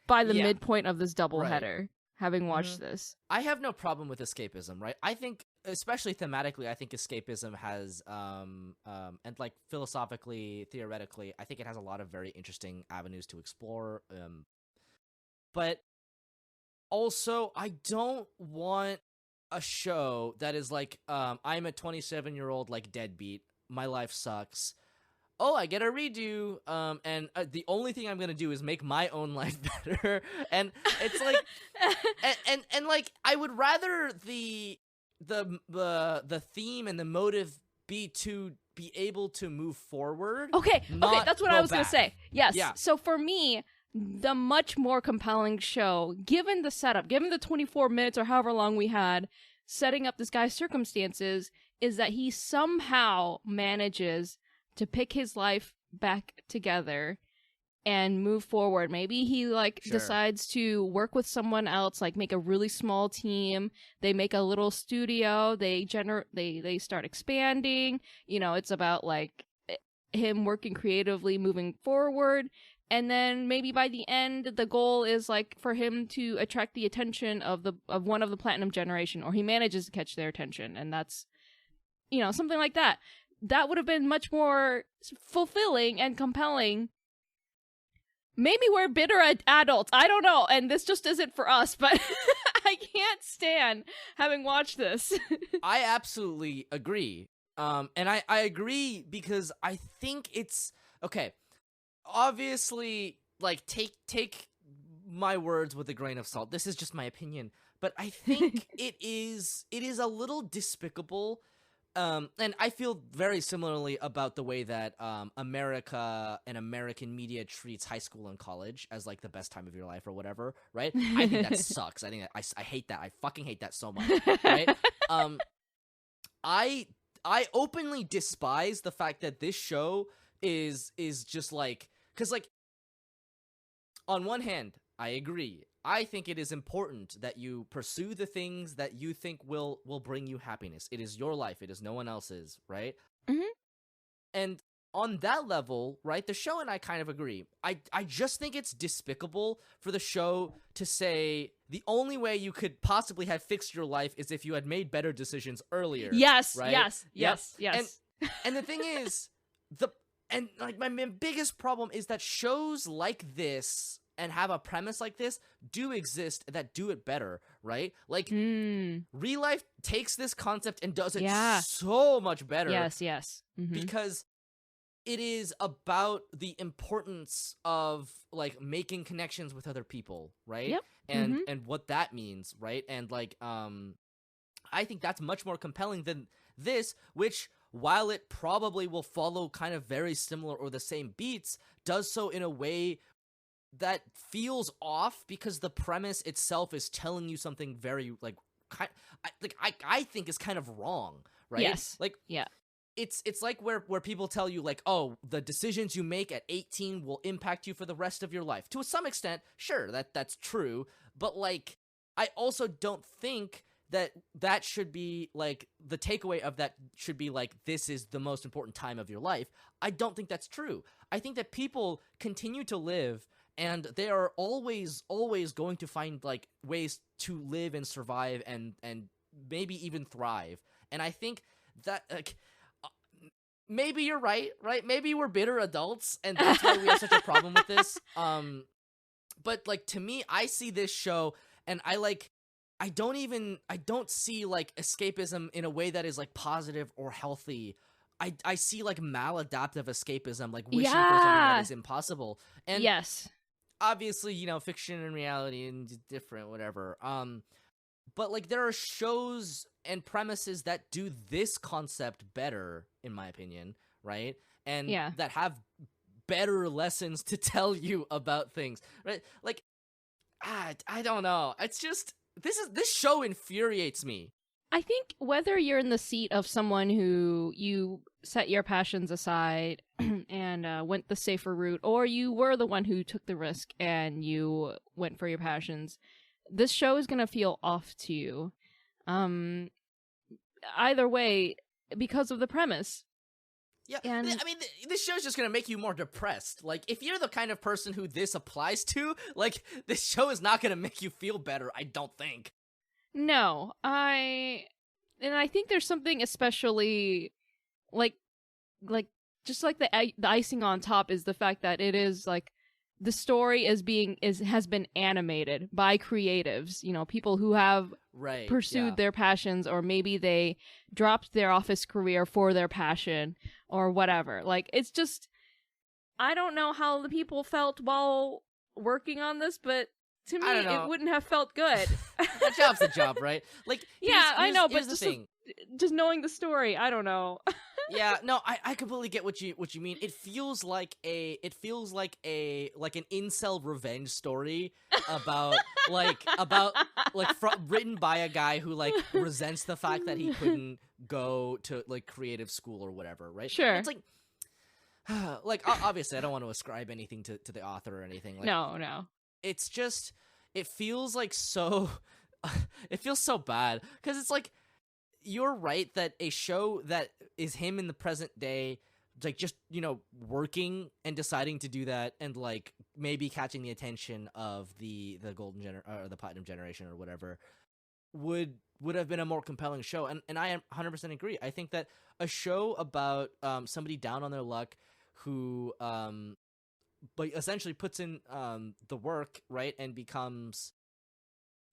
by the midpoint of this doubleheader, having watched this. I have no problem with escapism, right? I think, especially thematically, I think escapism has, and like philosophically, theoretically, I think it has a lot of very interesting avenues to explore. But Also, I don't want a show that is like, I'm a 27-year-old like deadbeat. My life sucks. Oh, I get a redo. And the only thing I'm gonna do is make my own life better. And it's like, and like, I would rather the theme and the motive be to be able to move forward. Okay, that's what I was gonna say. Yes. Yeah. So for me, the much more compelling show, given the setup, given the 24 minutes or however long we had setting up this guy's circumstances, is that he somehow manages to pick his life back together and move forward. Maybe he decides to work with someone else, like make a really small team. They make a little studio. They start expanding. You know, it's about like him working creatively, moving forward. And then maybe by the end, the goal is like for him to attract the attention of one of the Platinum Generation, or he manages to catch their attention, and that's, you know, something like that. That would have been much more fulfilling and compelling. Maybe we're bitter adults. I don't know, and this just isn't for us. But I can't stand having watched this. I absolutely agree. And I agree because I think it's okay. Obviously, like, take my words with a grain of salt. This is just my opinion, but I think it is a little despicable. And I feel very similarly about the way that America and American media treats high school and college as like the best time of your life or whatever, right? I think that sucks. I think that I hate that. I fucking hate that so much, right? I openly despise the fact that this show is just like, because like, on one hand, I agree. I think it is important that you pursue the things that you think will bring you happiness. It is your life. It is no one else's, right? Mm-hmm. And on that level, right, the show and I kind of agree. I just think it's despicable for the show to say the only way you could possibly have fixed your life is if you had made better decisions earlier. Yes, right? yes. And the thing is, my biggest problem is that shows like this and have a premise like this do exist that do it better, right? Like, Real Life takes this concept and does it so much better. Yes. Mm-hmm. Because it is about the importance of, like, making connections with other people, right? Yep. And what that means, right? And, like, I think that's much more compelling than this, which, while it probably will follow kind of very similar or the same beats, does so in a way that feels off because the premise itself is telling you something very like I think is kind of wrong, right? Yes. Like, yeah. It's like where people tell you like, oh, the decisions you make at 18 will impact you for the rest of your life. To some extent, sure, that's true, but like I also don't think that should be like the takeaway of that should be like this is the most important time of your life. I don't think that's true. I think that people continue to live and they are always going to find like ways to live and survive and maybe even thrive. And I think that like maybe you're right? Maybe we're bitter adults and that's why we have such a problem with this. But like to me, I see this show and I don't see like escapism in a way that is like positive or healthy. I see like maladaptive escapism, like wishing for something that is impossible. And yes. Obviously, you know, fiction and reality and different, whatever. But like there are shows and premises that do this concept better, in my opinion, right? And that have better lessons to tell you about things, right? Like, I don't know. It's just this show infuriates me. I think whether you're in the seat of someone who you set your passions aside and went the safer route, or you were the one who took the risk and you went for your passions, this show is going to feel off to you. Either way, because of the premise. Yeah, and I mean, this show's just going to make you more depressed. Like, if you're the kind of person who this applies to, like, this show is not going to make you feel better, I don't think. No, I think there's something especially like just like the icing on top is the fact that it is like the story has been animated by creatives, people who have pursued their passions, or maybe they dropped their office career for their passion or whatever. Like, it's just, I don't know how the people felt while working on this, but to me it wouldn't have felt good. The job's the job, right? Like, I know, but just knowing the story, I don't know. Yeah, no, I completely get what you mean. It feels like an incel revenge story about written by a guy who like resents the fact that he couldn't go to like creative school or whatever, right? Sure. It's like obviously I don't want to ascribe anything to the author or anything. Like, no. It's just it feels like so it feels so bad because it's like, you're right that a show that is him in the present day, like just, working and deciding to do that and like maybe catching the attention of the golden or the platinum generation or whatever would have been a more compelling show. And I 100% agree. I think that a show about somebody down on their luck who but essentially puts in the work, right, and becomes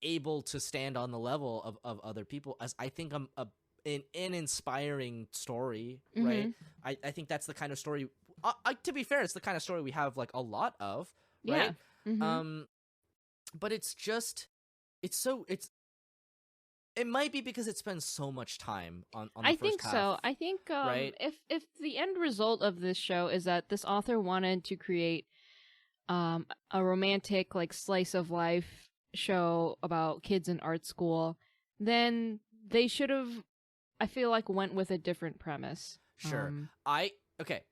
able to stand on the level of other people, as I think an inspiring story, right? I think that's the kind of story, to be fair, it's the kind of story we have like a lot of, right? But it's just, it might be because it spends so much time on the I first think half, so. I think right? if the end result of this show is that this author wanted to create a romantic like slice of life show about kids in art school, then they should have, I feel like, went with a different premise. Sure. Okay.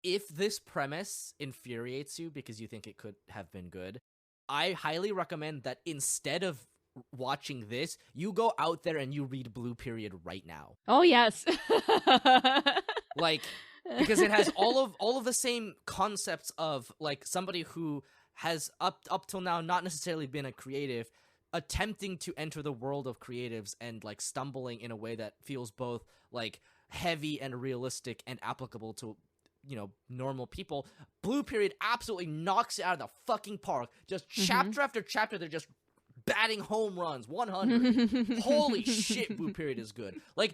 If this premise infuriates you because you think it could have been good, I highly recommend that instead of watching this, you go out there and you read Blue Period right now. Oh yes. Like, because it has all of the same concepts of like somebody who has up till now not necessarily been a creative, attempting to enter the world of creatives and like stumbling in a way that feels both like heavy and realistic and applicable to normal people. Blue Period absolutely knocks it out of the fucking park. Just chapter after chapter, they're just batting home runs, 100. Holy shit, Blue Period is good. Like,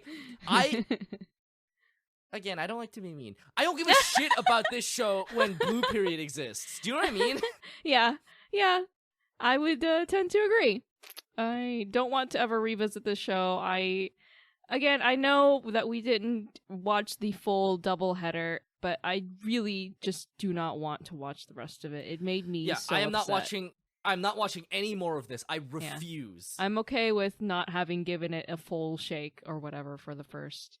Again, I don't like to be mean. I don't give a shit about this show when Blue Period exists. Do you know what I mean? Yeah. I would tend to agree. I don't want to ever revisit this show. I know that we didn't watch the full doubleheader, but I really just do not want to watch the rest of it. It made me so upset. I'm not watching any more of this. I refuse. Yeah. I'm okay with not having given it a full shake or whatever for the first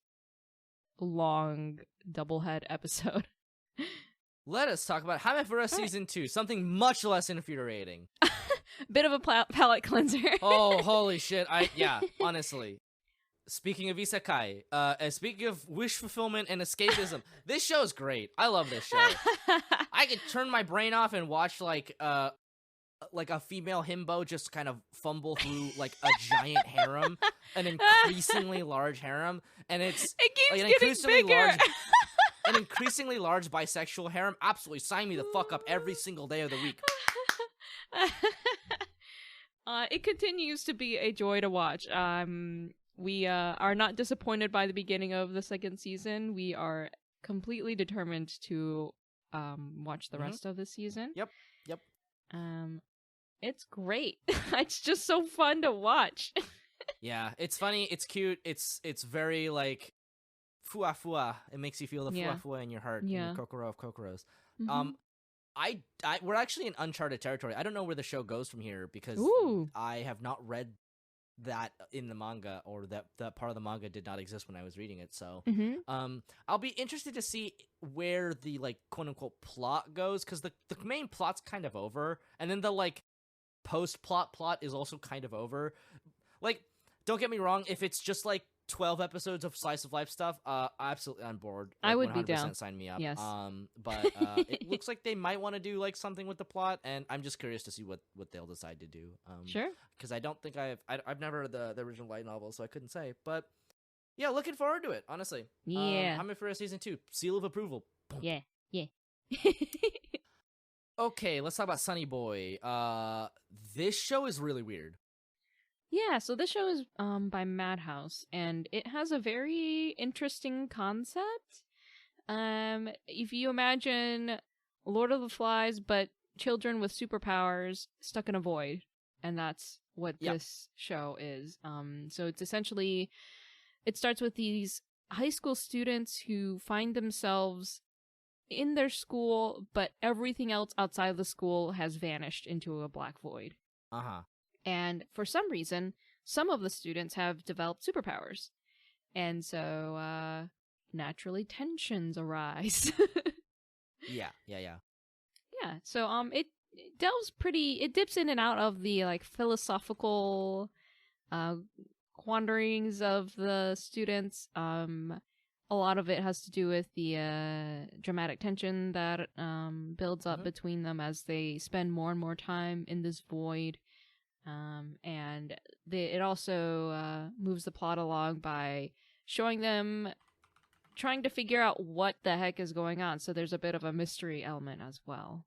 long doublehead episode. Let us talk about Hamefura Season 2, something much less infuriating. Bit of a palate cleanser. Oh, holy shit. Honestly. Speaking of isekai, speaking of wish fulfillment and escapism, this show is great. I love this show. I could turn my brain off and watch like a female himbo just kind of fumble through like a giant harem, an increasingly large harem, and it keeps getting bigger. An increasingly large bisexual harem. Absolutely, sign me the fuck up every single day of the week. It continues to be a joy to watch. We are not disappointed by the beginning of the second season. We are completely determined to watch the rest of the season. Yep. It's great. It's just so fun to watch. Yeah, it's funny, it's cute, it's very like fua. It makes you feel the fua in your heart, in the kokoro of kokoros. We're actually in uncharted territory. I don't know where the show goes from here because I have not read that in the manga, or that part of the manga did not exist when I was reading it. So I'll be interested to see where the like quote unquote plot goes, because the main plot's kind of over, and then the like post plot is also kind of over. Like, don't get me wrong, if it's just like 12 episodes of slice of life stuff, absolutely on board. Like, I would be down. Sign me up. Yes. But it looks like they might want to do like something with the plot, and I'm just curious to see what they'll decide to do. Sure. Because I don't think I've never read the original light novel, so I couldn't say. But yeah, looking forward to it, honestly. Yeah. Hamefura Season 2, seal of approval. Boom. Yeah. Okay, let's talk about Sonny Boy. This show is really weird. Yeah, so this show is by Madhouse, and it has a very interesting concept. If you imagine Lord of the Flies, but children with superpowers stuck in a void, and that's what this show is. So it's essentially, it starts with these high school students who find themselves in their school, but everything else outside of the school has vanished into a black void. And for some reason, some of the students have developed superpowers. And so, naturally, tensions arise. Yeah. Yeah, so, it dips in and out of the, like, philosophical, quanderings of the students. A lot of it has to do with the, dramatic tension that, builds up between them as they spend more and more time in this void. And it also moves the plot along by showing them trying to figure out what the heck is going on. So there's a bit of a mystery element as well,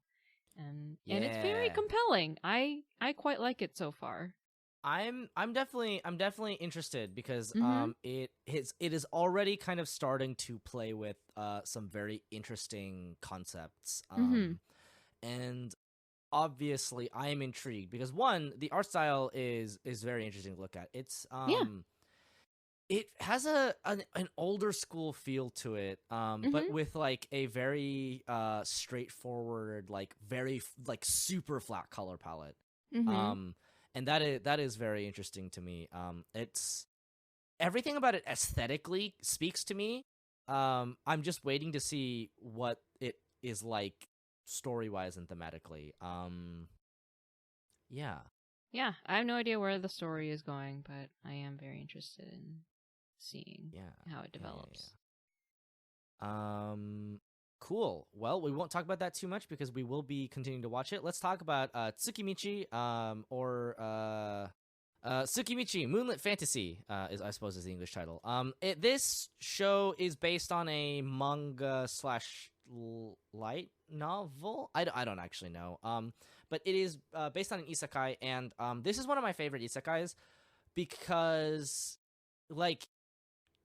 and it's very compelling. I quite like it so far. I'm definitely interested because it is already kind of starting to play with some very interesting concepts. And obviously I am intrigued because one, the art style is very interesting to look at. It's it has an older school feel to it, but with like a very straightforward, like very like super flat color palette. And that is very interesting to me. It's everything about it aesthetically speaks to me. I'm just waiting to see what it is like story-wise and thematically. Yeah, I have no idea where the story is going, but I am very interested in seeing how it develops. Cool. Well, we won't talk about that too much because we will be continuing to watch it. Let's talk about Tsukimichi, or Tsukimichi Moonlit Fantasy, is I suppose is the English title. This show is based on a manga / light novel. I don't actually know. But it is based on an isekai, and this is one of my favorite isekais because, like,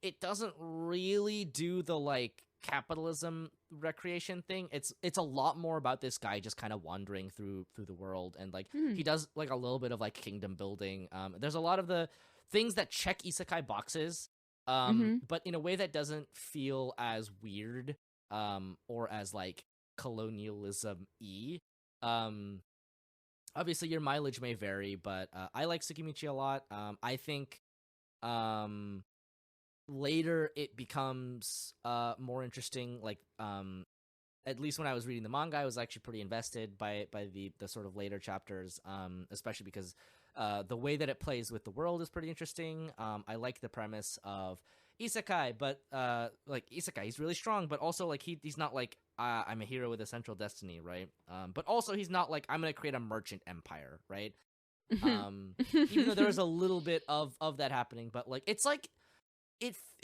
it doesn't really do the like capitalism recreation thing. It's a lot more about this guy just kind of wandering through the world, and like he does like a little bit of like kingdom building. There's a lot of the things that check isekai boxes, but in a way that doesn't feel as weird or as like colonialism-y. Obviously your mileage may vary, but I like Tsukimichi a lot. I think later it becomes more interesting. Like at least when I was reading the manga, I was actually pretty invested by the sort of later chapters, especially because the way that it plays with the world is pretty interesting. I like the premise of isekai, but like isekai, he's really strong, but also like he's not like I'm a hero with a central destiny, right? But also he's not like I'm gonna create a merchant empire, right? Even though there is a little bit of that happening, but like it's like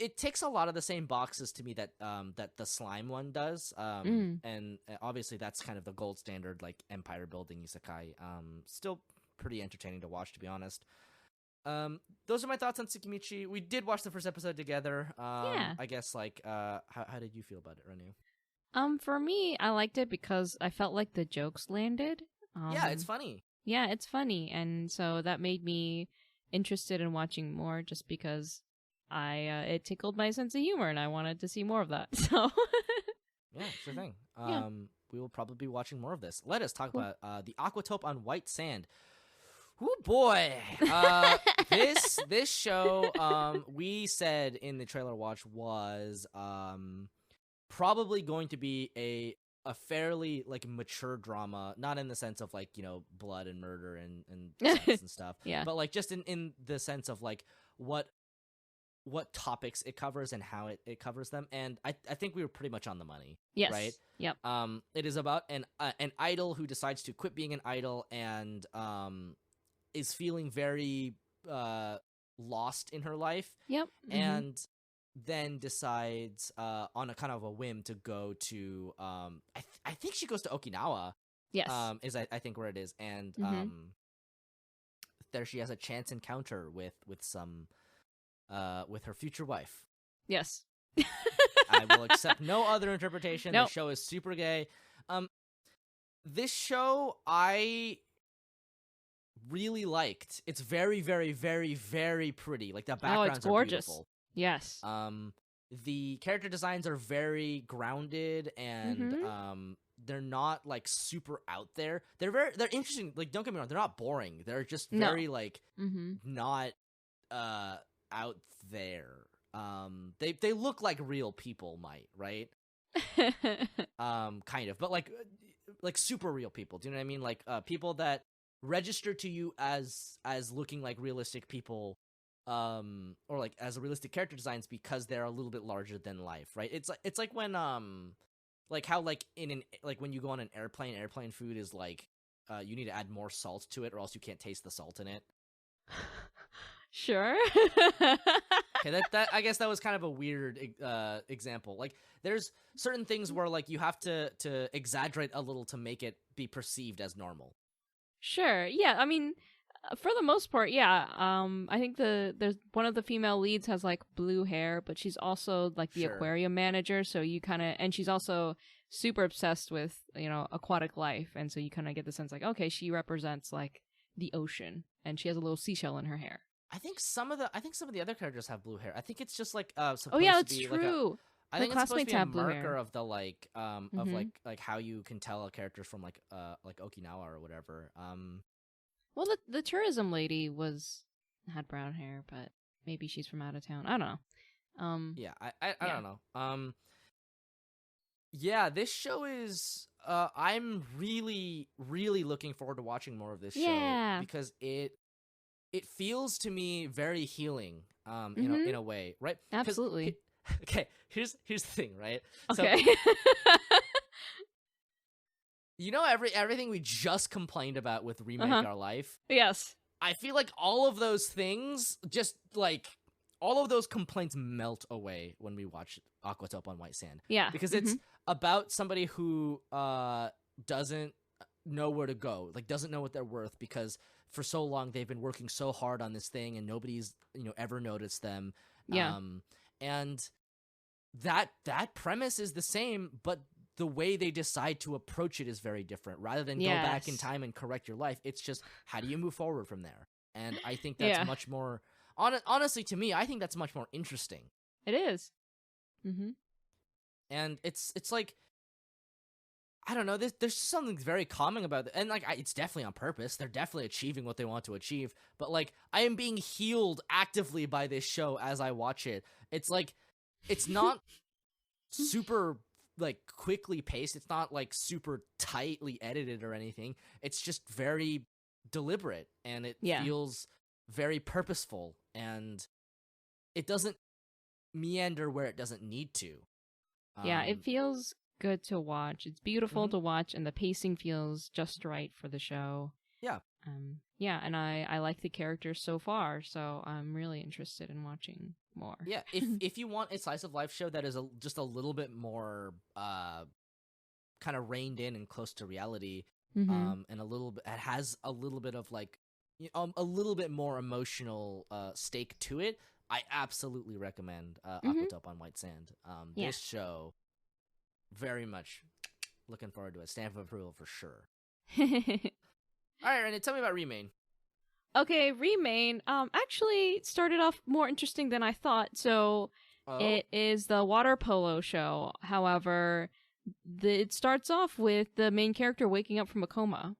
it ticks a lot of the same boxes to me that that the slime one does, and obviously that's kind of the gold standard like empire building isekai. Still pretty entertaining to watch, to be honest. Those are my thoughts on Tsukimichi. We did watch the first episode together. I guess like how did you feel about it, Renu? For me, I liked it because I felt like the jokes landed. Yeah, it's funny. Yeah, it's funny, and so that made me interested in watching more just because it tickled my sense of humor and I wanted to see more of that. So yeah, sure thing. We will probably be watching more of this. Let us talk about the Aquatope on White Sand. Oh boy. This show, we said in the trailer watch, was probably going to be a fairly like mature drama, not in the sense of like, you know, blood and murder and sex and stuff, but like just in the sense of like what topics it covers and how it covers them. And I think we were pretty much on the money. Yes. Right? Yep. It is about an idol who decides to quit being an idol and is feeling very lost in her life. Yep. And then decides on a kind of a whim to go to I think she goes to Okinawa. Yes. Is I think where it is, and there she has a chance encounter with some with her future wife. Yes. I will accept no other interpretation. Nope. The show is super gay. This show I really liked. It's very, very, very, very pretty. Like the backgrounds it's gorgeous. are beautiful. Yes. The character designs are very grounded and they're not like super out there. They're interesting. Like, don't get me wrong, they're not boring. They're just very like not out there. They look like real people might, right? Kind of, but like super real people. Do you know what I mean? Like people that register to you as looking like realistic people, or like as realistic character designs because they're a little bit larger than life, right? It's like when like how like like when you go on an airplane food is like you need to add more salt to it or else you can't taste the salt in it. Sure. Okay, that I guess that was kind of a weird example. Like, there's certain things where like you have to exaggerate a little to make it be perceived as normal. Sure. Yeah. I mean, for the most part, yeah. I think there's one of the female leads has like blue hair, but she's also like the aquarium manager. So you kind of, and she's also super obsessed with aquatic life, and so you kind of get the sense like, okay, she represents like the ocean, and she has a little seashell in her hair. I think some of the other characters have blue hair. I think it's just like supposed to that's be true. I think it's supposed to be a marker of the like of like how you can tell a character from like Okinawa or whatever. Well, the tourism lady had brown hair, but maybe she's from out of town. I don't know. Yeah, I don't know. Yeah, this show is I'm really, really looking forward to watching more of this show because it feels to me very healing, in a way, right? Absolutely. Okay, here's the thing, right? Okay. So, everything we just complained about with Remake Our Life? Yes. I feel like all of those things, just like all of those complaints melt away when we watch Aquatope on White Sand. Yeah. Because it's about somebody who doesn't know where to go, like doesn't know what they're worth because for so long they've been working so hard on this thing and nobody's ever noticed them. And that premise is the same, but the way they decide to approach it is very different. Rather than go back in time and correct your life, it's just how do you move forward from there? And I think that's much more honestly to me, I think that's much more interesting. It is. And it's like, I don't know, there's something very calming about it. And like it's definitely on purpose. They're definitely achieving what they want to achieve. But like I am being healed actively by this show as I watch it. It's like it's not super like quickly paced. It's not like super tightly edited or anything. It's just very deliberate and it feels very purposeful and it doesn't meander where it doesn't need to. Yeah, it feels good to watch. It's beautiful to watch, and the pacing feels just right for the show. Yeah. And I like the characters so far, so I'm really interested in watching more. Yeah, if you want a slice of life show that is just a little bit more kind of reined in and close to reality, and a little bit, it has a little bit of like a little bit more emotional stake to it, I absolutely recommend Aquatope on White Sand. This show, very much looking forward to it. Stamp of approval for sure. All right, Renu, tell me about Remain. Okay, Remain actually started off more interesting than I thought. So it is the water polo show. However, it starts off with the main character waking up from a coma.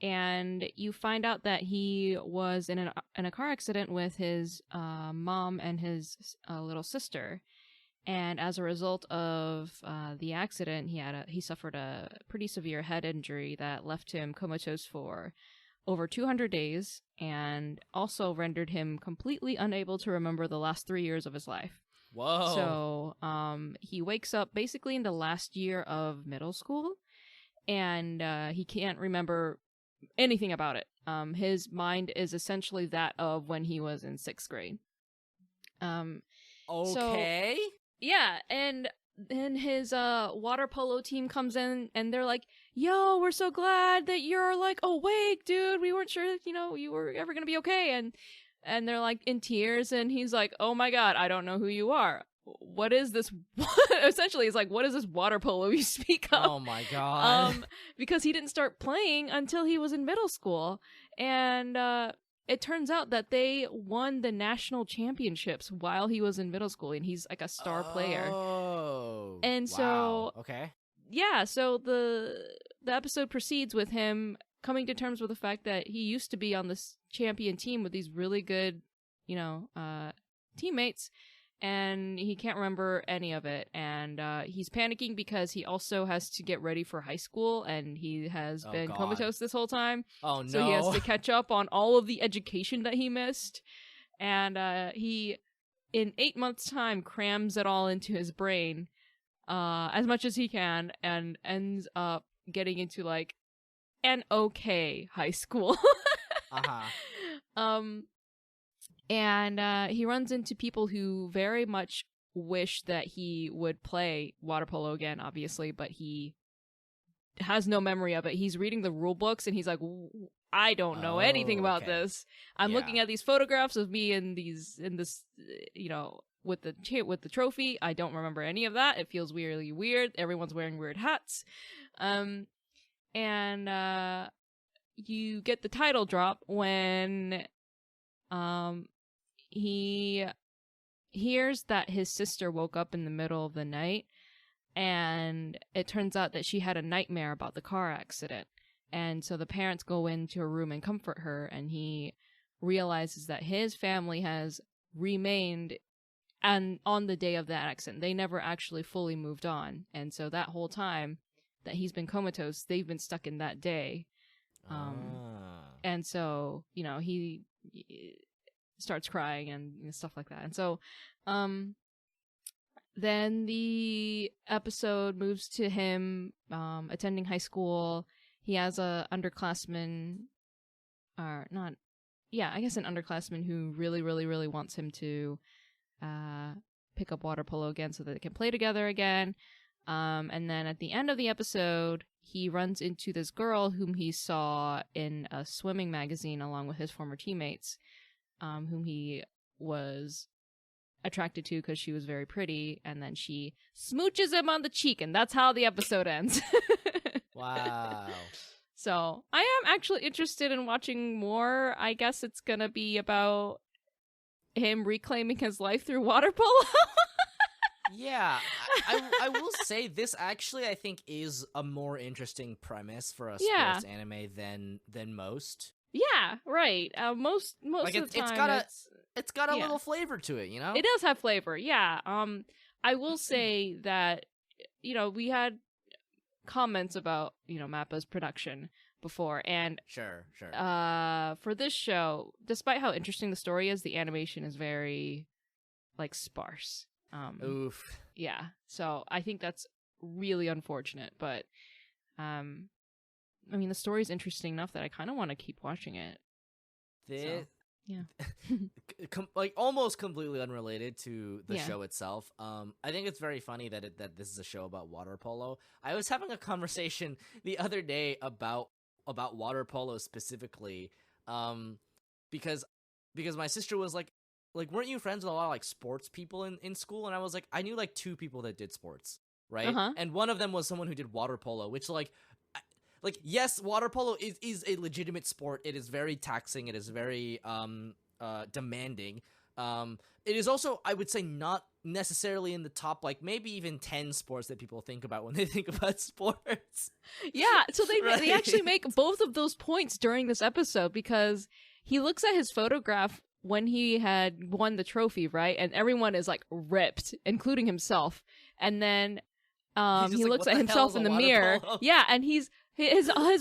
And you find out that he was in a car accident with his mom and his little sister. And as a result of the accident, he suffered a pretty severe head injury that left him comatose for over 200 days and also rendered him completely unable to remember the last 3 years of his life. Whoa. So he wakes up basically in the last year of middle school, and he can't remember anything about it. His mind is essentially that of when he was in 6th grade. Okay. So, yeah, and then his water polo team comes in and they're like, yo, we're so glad that you're like awake, dude. We weren't sure, you were ever gonna be okay. And they're like in tears, and he's like, oh my god, I don't know who you are. What is this? Essentially, he's like, what is this water polo you speak of? Oh my god. Because he didn't start playing until he was in middle school. And it turns out that they won the national championships while he was in middle school, and he's like a star player. Oh. And wow. so okay. Yeah, so the episode proceeds with him coming to terms with the fact that he used to be on this champion team with these really good, teammates, and he can't remember any of it. And he's panicking because he also has to get ready for high school, and he has been comatose this whole time. Oh, no. So he has to catch up on all of the education that he missed. And he, in 8 months' time, crams it all into his brain as much as he can, and ends up getting into, like, an okay high school. And he runs into people who very much wish that he would play water polo again, obviously, but he has no memory of it. He's reading the rule books, and he's like, I don't know anything about this. I'm looking at these photographs of me in this, with the trophy. I don't remember any of that. It feels weirdly weird. Everyone's wearing weird hats. And you get the title drop when he hears that his sister woke up in the middle of the night, and it turns out that she had a nightmare about the car accident. And so the parents go into her room and comfort her, and he realizes that his family has remained on the day of that accident. They never actually fully moved on. And so that whole time that he's been comatose, they've been stuck in that day. And so, he starts crying and stuff like that. And so, then the episode moves to him attending high school. He has an underclassman who really, really, really wants him to pick up water polo again so that they can play together again. And then at the end of the episode, he runs into this girl whom he saw in a swimming magazine along with his former teammates, whom he was attracted to because she was very pretty, and then she smooches him on the cheek, and that's how the episode ends. Wow. So I am actually interested in watching more. I guess it's gonna be about him reclaiming his life through water polo. Yeah, I will say this actually I think is a more interesting premise for a sports anime than most. Yeah, right. Most like of the time it's got a little flavor to it, It does have flavor, yeah. I will say that, we had comments about, Mappa's production before, and sure. For this show, despite how interesting the story is, the animation is very, like, sparse. Oof. Yeah. So I think that's really unfortunate, but the story is interesting enough that I kind of want to keep watching it. Like almost completely unrelated to the show itself. I think it's very funny that this is a show about water polo. I was having a conversation the other day about water polo specifically, because my sister was like, weren't you friends with a lot of like sports people in school? And I was like, I knew like 2 people that did sports, right? And one of them was someone who did water polo, which like yes, water polo is a legitimate sport. It is very taxing. It is very demanding. It is also, I would say, not necessarily in the top, like maybe even 10 sports that people think about when they think about sports. Yeah, so they actually make both of those points during this episode, because he looks at his photograph when he had won the trophy, right? And everyone is like ripped, including himself. And then he looks at himself in the mirror. Polo? Yeah, and his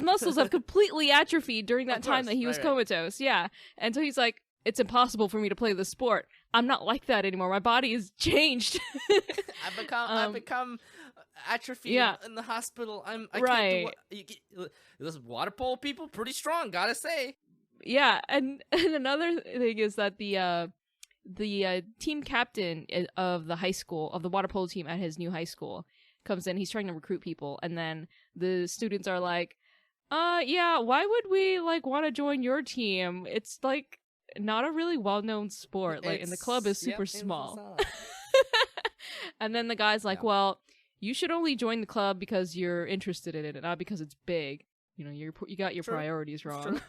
muscles have completely atrophied during that time that he was comatose. Yeah. And so he's like, it's impossible for me to play this sport. I'm not like that anymore. My body has changed. I've become atrophied in the hospital. I can't do those water polo people, pretty strong, gotta say. Yeah, and another thing is that the team captain of the high school, of the water polo team at his new high school, comes in. He's trying to recruit people, and then the students are like, yeah, why would we like want to join your team? It's like not a really well-known sport, like, and the club is super small. And then the guy's like, well, you should only join the club because you're interested in it, not because it's big. You know, you got your priorities wrong.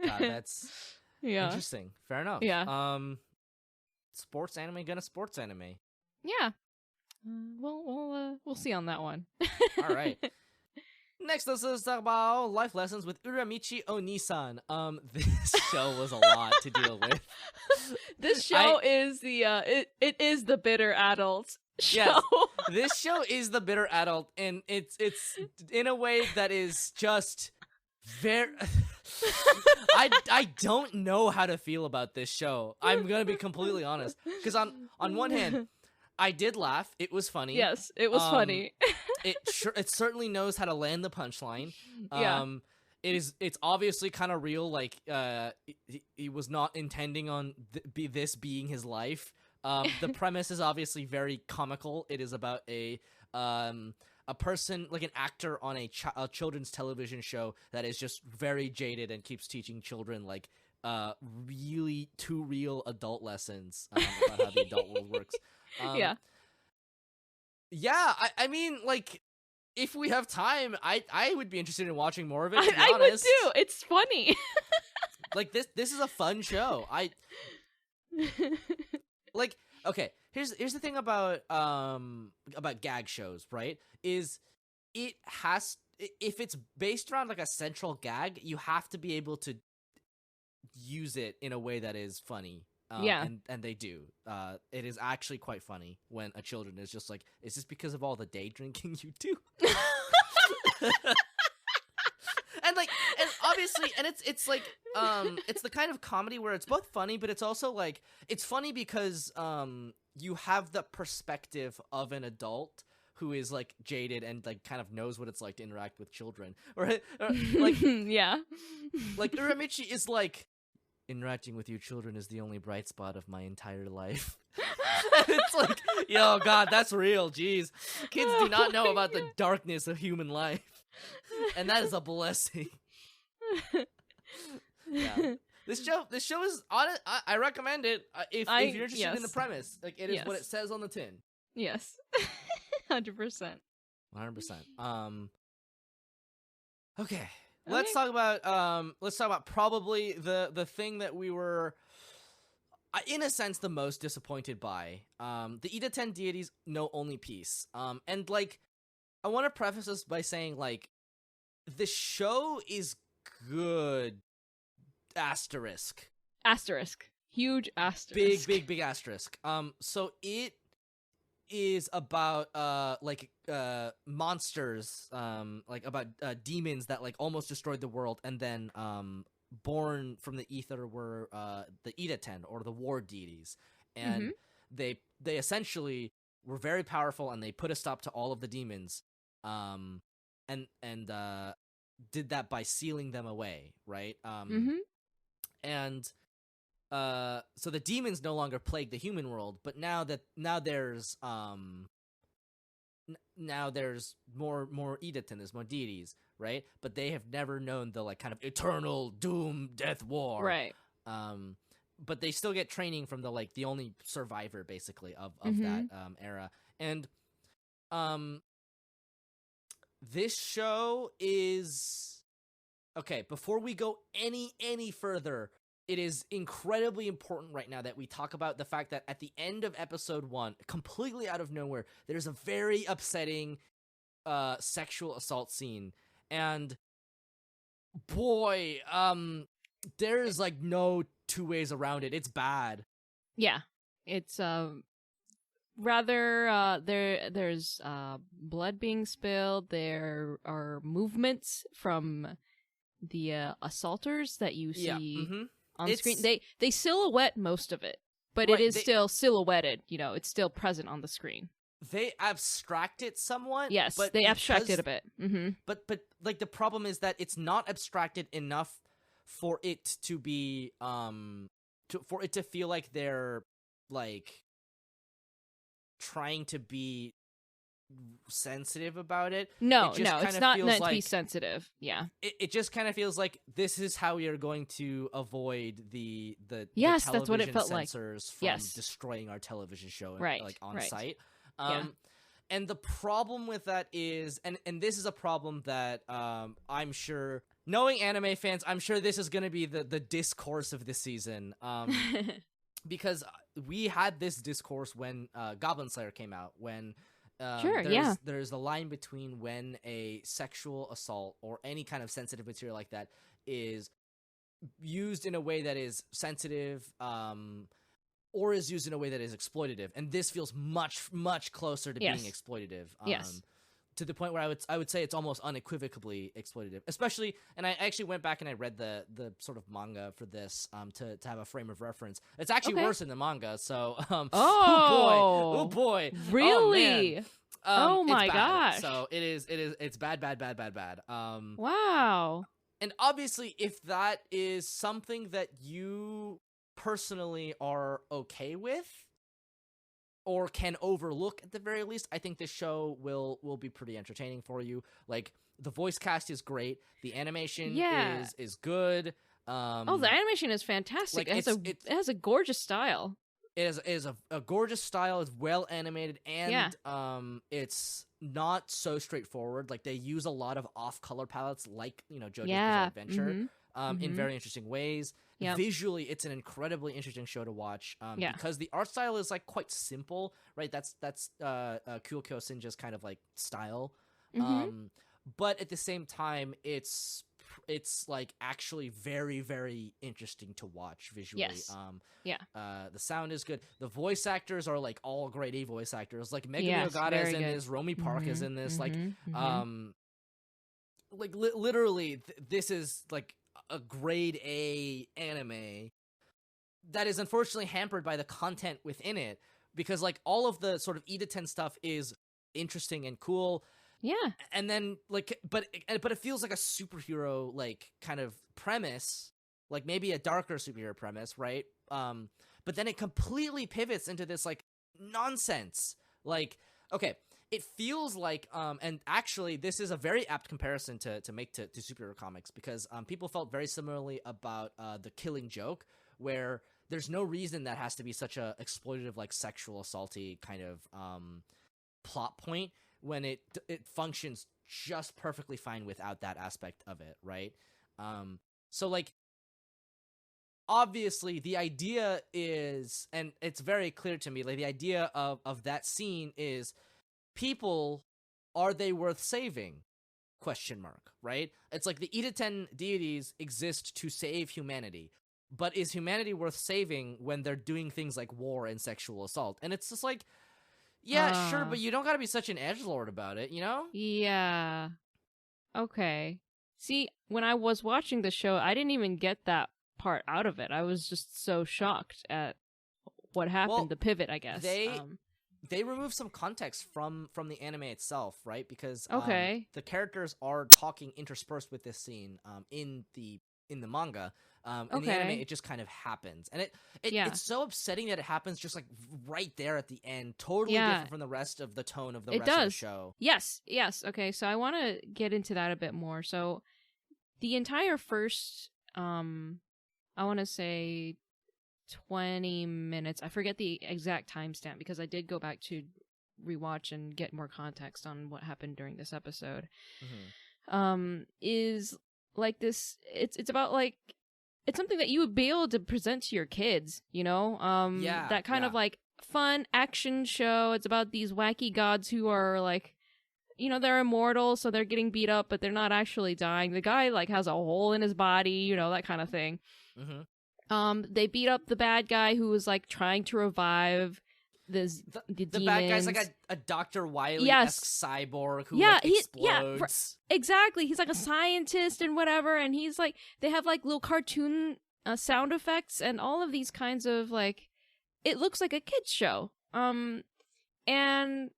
God, that's interesting. Fair enough. Yeah. Sports anime gonna sports anime. Yeah. We'll see on that one. All right. Next, let's talk about life lessons with Uramichi-Oniisan. This show was a lot to deal with. This show is it is the bitter adult show. Yes, this show is the bitter adult, and it's in a way that is just very. I don't know how to feel about this show. I'm gonna be completely honest, because on one hand, I did laugh. It was funny. Yes, it was funny. It certainly knows how to land the punchline. Yeah. It's obviously kind of real. Like he was not intending on this being his life. The premise is obviously very comical. It is about a person, like an actor on a children's television show that is just very jaded and keeps teaching children like really too real adult lessons about how the adult world works. Yeah, I mean, like, if we have time, I would be interested in watching more of it, to be honest. I would too. It's funny. Like, this is a fun show. Like, okay, here's the thing about gag shows, right? Is if it's based around like a central gag, you have to be able to use it in a way that is funny. And they do. It is actually quite funny when a children is just like, is this because of all the day drinking you do? And obviously, and it's like, it's the kind of comedy where it's both funny, but it's also like, it's funny because you have the perspective of an adult who is like jaded and like kind of knows what it's like to interact with children, or like like Uramichi is like, interacting with you children is the only bright spot of my entire life. It's like, yo, God, that's real. Jeez, kids do not know about the darkness of human life, and that is a blessing. Yeah, this show is on it. I recommend it if you're interested in the premise. Like, it is what it says on the tin. Yes, 100%. 100%. Okay. Let's talk about probably the thing that we were, in a sense, the most disappointed by. The Idaten Deities know only peace. And like, I want to preface this by saying, like, the show is good. Asterisk. Huge asterisk. Big asterisk. So it is about monsters, like about demons that like almost destroyed the world, and then born from the ether were the Idaten, or the war deities, and they essentially were very powerful, and they put a stop to all of the demons, and did that by sealing them away, right? And so the demons no longer plague the human world, but now there's more Idaten, there's more deities, right? But they have never known the like kind of eternal doom, death, war, right? But they still get training from the only survivor basically of that era, and this show is okay. Before we go any further, it is incredibly important right now that we talk about the fact that at the end of episode 1, completely out of nowhere, there's a very upsetting sexual assault scene. And boy, there's like no two ways around it. It's bad. Yeah. It's rather there's blood being spilled. There are movements from the assaulters that you see on screen. They silhouette most of it, but right, it is still silhouetted. You know, it's still present on the screen. They abstract it somewhat. Yes, but they abstract it a bit. But like the problem is that it's not abstracted enough for it to be for it to feel like they're like trying to be sensitive about it. No, it's not meant to be sensitive. Yeah, it just kind of feels like this is how we are going to avoid the yes, the that's what it felt censors like. from destroying our television show like on right. site. And the problem with that is, and this is a problem that I'm sure, knowing anime fans, I'm sure this is going to be the discourse of this season. Because we had this discourse when Goblin Slayer came out, when there's the line between when a sexual assault or any kind of sensitive material like that is used in a way that is sensitive, or is used in a way that is exploitative, and this feels much closer to being exploitative. To the point where I would say it's almost unequivocally exploitative, especially. And I actually went back and I read the sort of manga for this to have a frame of reference. It's actually worse in the manga. So oh boy, really? Oh my gosh! So it's bad. Wow. And obviously, if that is something that you personally are okay with or can overlook at the very least, I think this show will be pretty entertaining for you. Like, the voice cast is great, the animation is good. The animation is fantastic. Like, it has a gorgeous style. It is a gorgeous style. It's well animated, and it's not so straightforward. Like, they use a lot of off color palettes, like, JoJo's Bizarre Adventure, in very interesting ways. Yep. Visually, it's an incredibly interesting show to watch, because the art style is like quite simple, right? That's Kyokyo Sinja's kind of like style, but at the same time, it's like actually very, very interesting to watch visually. Yes. The sound is good. The voice actors are like all grade A voice actors. Like Megumi Ogata is in this. Romy Park is in this. Literally, this is like a grade A anime that is unfortunately hampered by the content within it, because like all of the sort of Idaten stuff is interesting and cool. Yeah. And then like but it feels like a superhero like kind of premise, like maybe a darker superhero premise, right? But then it completely pivots into this like nonsense. Like, okay, it feels like, and actually this is a very apt comparison to make to superhero comics, because people felt very similarly about The Killing Joke, where there's no reason that has to be such a exploitative, like sexual assaulty kind of plot point, when it functions just perfectly fine without that aspect of it, right? So like, obviously the idea is, and it's very clear to me, like the idea of that scene is, people, are they worth saving? ? Right? It's like the Idaten deities exist to save humanity, but is humanity worth saving when they're doing things like war and sexual assault? And it's just like, yeah, sure, but you don't gotta be such an edgelord about it, you know? Yeah. Okay. See, when I was watching the show, I didn't even get that part out of it. I was just so shocked at what happened, the pivot, I guess. They remove some context from the anime itself, right? Because the characters are talking interspersed with this scene in the manga. In the anime, it just kind of happens, and it's so upsetting that it happens just like right there at the end, totally different from the rest of the tone of the rest of the show. Yes. Okay, so I want to get into that a bit more. So the entire first, I want to say 20 minutes. I forget the exact timestamp because I did go back to rewatch and get more context on what happened during this episode. Is like this. It's about like, it's something that you would be able to present to your kids, you know? That kind of like fun action show. It's about these wacky gods who are like, you know, they're immortal, so they're getting beat up, but they're not actually dying. The guy like has a hole in his body, you know, that kind of thing. They beat up the bad guy who was like trying to revive the bad guy's like a Dr. Wily-esque cyborg who like, explodes. Exactly. He's like a scientist and whatever, and he's like, they have like little cartoon sound effects and all of these kinds of like, it looks like a kid's show. And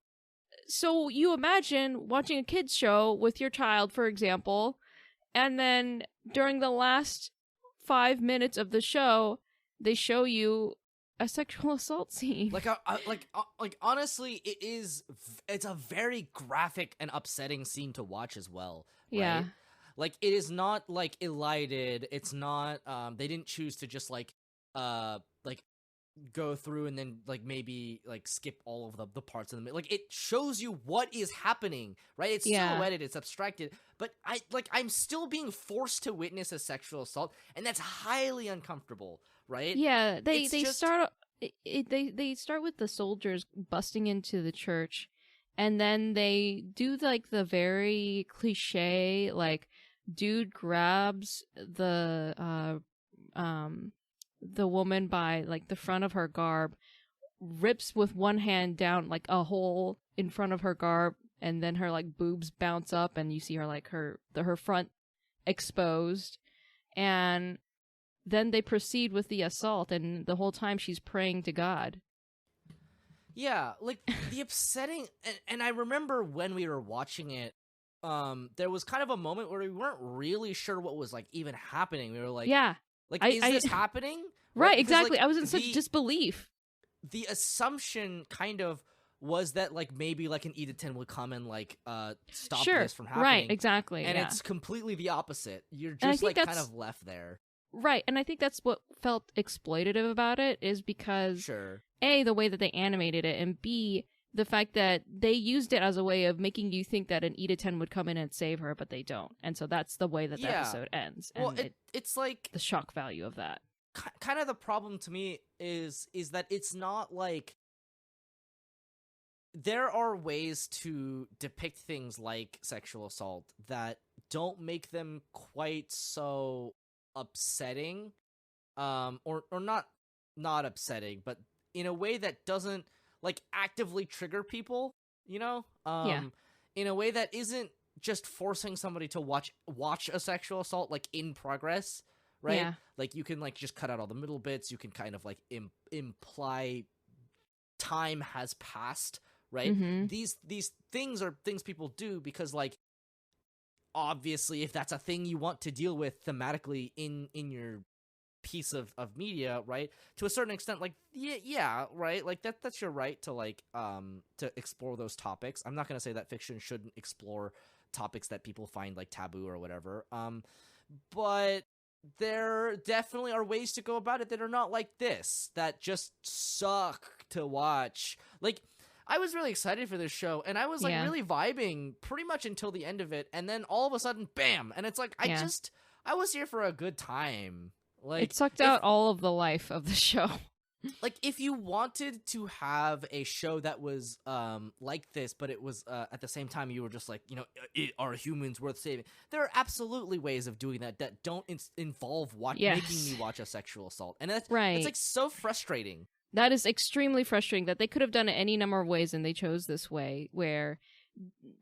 so you imagine watching a kid's show with your child, for example, and then during the last 5 minutes of the show, they show you a sexual assault scene. Like honestly, it's a very graphic and upsetting scene to watch as well. Right? Yeah. Like, it is not like elided. It's not they didn't choose to just like go through and then like maybe like skip all of the parts of the like, it shows you what is happening, right? It's silhouetted, it's abstracted, but I'm still being forced to witness a sexual assault, and that's highly uncomfortable, right? Yeah, they start with the soldiers busting into the church, and then they do like the very cliche like dude grabs the woman by like the front of her garb, rips with one hand down like a hole in front of her garb, and then her like boobs bounce up and you see her like her front exposed, and then they proceed with the assault, and the whole time she's praying to God. Yeah, like the upsetting, and I remember when we were watching it, there was kind of a moment where we weren't really sure what was like even happening. We were like, yeah. Like, is this happening? Right, exactly. Like, I was in such disbelief. The assumption kind of was that, like, maybe, like, an Idaten would come and, like, stop this from happening. Right, exactly. And it's completely the opposite. You're just, like, kind of left there. Right, and I think that's what felt exploitative about it, is because, A, the way that they animated it, and B, the fact that they used it as a way of making you think that an Idaten would come in and save her, but they don't. And so that's the way that the episode ends. And well, it's like... the shock value of that. Kind of the problem to me is that it's not like... There are ways to depict things like sexual assault that don't make them quite so upsetting, or not upsetting, but in a way that doesn't like actively trigger people, you know? In a way that isn't just forcing somebody to watch a sexual assault like in progress, right? Yeah. Like, you can like just cut out all the middle bits. You can kind of like imply time has passed, right? Mm-hmm. These things are things people do because, like, obviously if that's a thing you want to deal with thematically in your piece of media, right, to a certain extent, like, yeah, right, like that's your right to like to explore those topics. I'm not going to say that fiction shouldn't explore topics that people find like taboo or whatever, but there definitely are ways to go about it that are not like this, that just suck to watch. Like, I was really excited for this show, and I was like really vibing pretty much until the end of it, and then all of a sudden, bam, and it's like I was here for a good time. Like, it sucked out all of the life of the show. Like, if you wanted to have a show that was like this, but it was at the same time you were just like, you know, are humans worth saving? There are absolutely ways of doing that don't involve making you watch a sexual assault, and that's it's like so frustrating. That is extremely frustrating. That they could have done it any number of ways, and they chose this way, where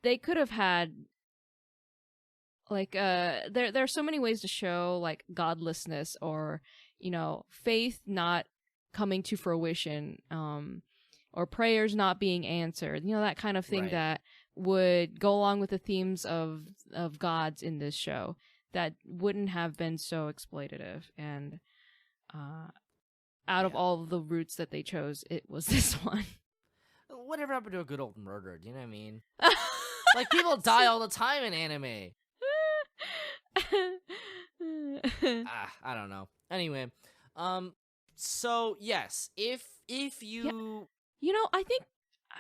they could have had like there are so many ways to show like godlessness, or, you know, faith not coming to fruition, or prayers not being answered, you know, that kind of thing that would go along with the themes of gods in this show that wouldn't have been so exploitative. And out of all of the routes that they chose, it was this one. Whatever happened to a good old murder? Do you know what I mean? Like, people die all the time in anime. I don't know. Anyway, so yes, if you you know, I think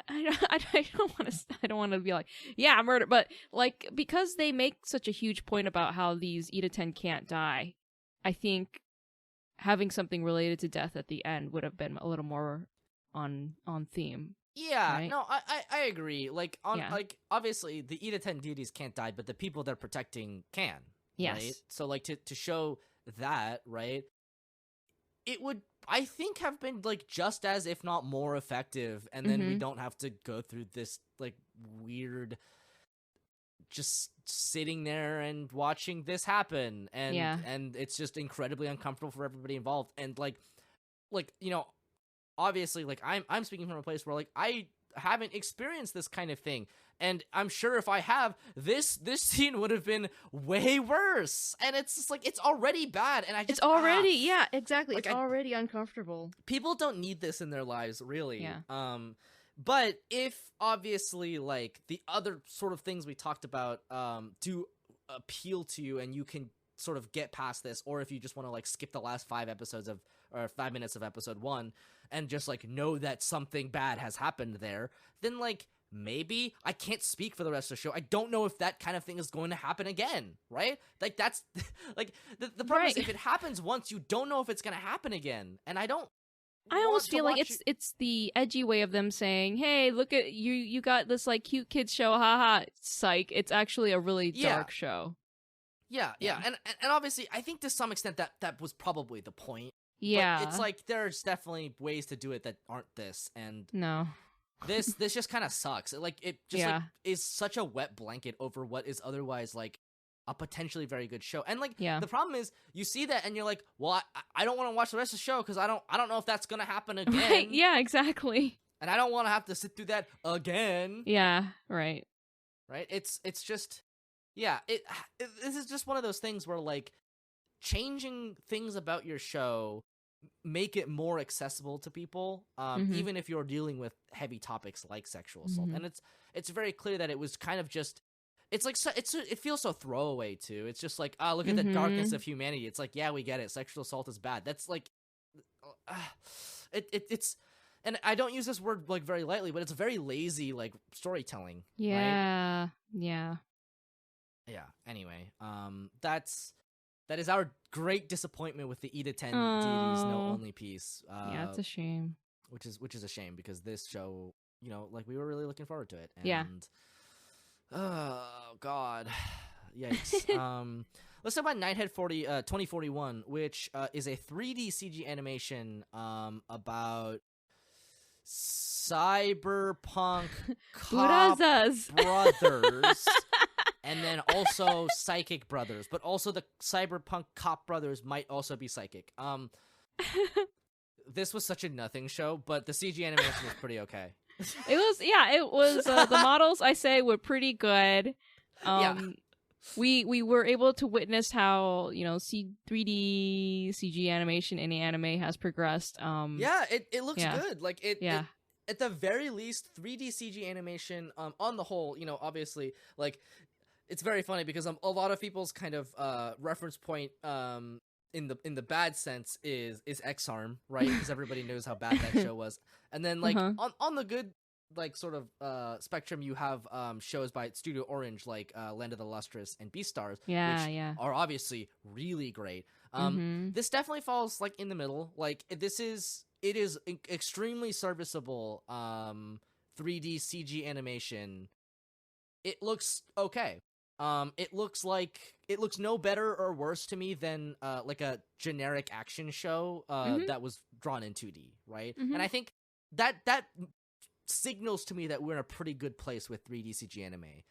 I don't want to be like, yeah, murder, but like, because they make such a huge point about how these Idaten can't die, I think having something related to death at the end would have been a little more on theme. Yeah, right? No, I agree. Like, like, obviously the Idaten deities can't die, but the people they're protecting can. Yes. Right? So like to show that, right, it would, I think, have been like just as, if not more effective, and then we don't have to go through this like weird just sitting there and watching this happen, and it's just incredibly uncomfortable for everybody involved. And like, you know, obviously, like, I'm speaking from a place where like I haven't experienced this kind of thing. And I'm sure if I have, this scene would have been way worse. And it's just like, it's already bad. And it's already, yeah, exactly. Like, it's already uncomfortable. People don't need this in their lives, really. Yeah. But if obviously like the other sort of things we talked about do appeal to you and you can sort of get past this, or if you just want to like skip the last 5 minutes of episode 1 and just like know that something bad has happened there, then like maybe I can't speak for the rest of the show. I don't know if that kind of thing is going to happen again, right? Like that's like the problem is if it happens once, you don't know if it's going to happen again. And I almost feel like it's the edgy way of them saying, "Hey, look at you got this like cute kids show, haha, psych." It's actually a really dark show. Yeah. And obviously I think to some extent that was probably the point. Yeah. But it's like there's definitely ways to do it that aren't this, and no. This just kind of sucks. It just like, is such a wet blanket over what is otherwise like a potentially very good show. And like the problem is you see that and you're like, well, I don't want to watch the rest of the show because I don't know if that's gonna happen again. Right? Yeah, exactly. And I don't want to have to sit through that again. Yeah, right. Right? It's just this is just one of those things where like changing things about your show make it more accessible to people, even if you're dealing with heavy topics like sexual assault. And it's very clear that it was kind of just, it's like it feels so throwaway too. It's just like, look at the darkness of humanity. It's like, yeah, we get it. Sexual assault is bad. That's like, it's, and I don't use this word like very lightly, but it's very lazy like storytelling. Yeah, right? yeah. Anyway, that is our great disappointment with the Idaten Deities No Only piece. Yeah, it's a shame. Which is a shame because this show, like we were really looking forward to it. And, yeah. Oh God, yikes. Let's talk about Nighthead 2041, which is a 3D CG animation about cyberpunk cop brothers. And then also psychic brothers, but also the cyberpunk cop brothers might also be psychic. This was such a nothing show, but the CG animation was pretty okay. It was. The models I say were pretty good. We were able to witness how 3D CG animation in the anime has progressed. It looks good. Like it at the very least, 3D CG animation. On the whole, obviously, like. It's very funny because a lot of people's kind of reference point in the bad sense is X-Arm, right? Because everybody knows how bad that show was. And then like on the good like sort of spectrum, you have shows by Studio Orange like Land of the Lustrous and Beastars, which are obviously really great. This definitely falls like in the middle. Like it is extremely serviceable 3D CG animation. It looks okay. It looks no better or worse to me than like a generic action show that was drawn in 2D, right? And I think that signals to me that we're in a pretty good place with 3D CG anime.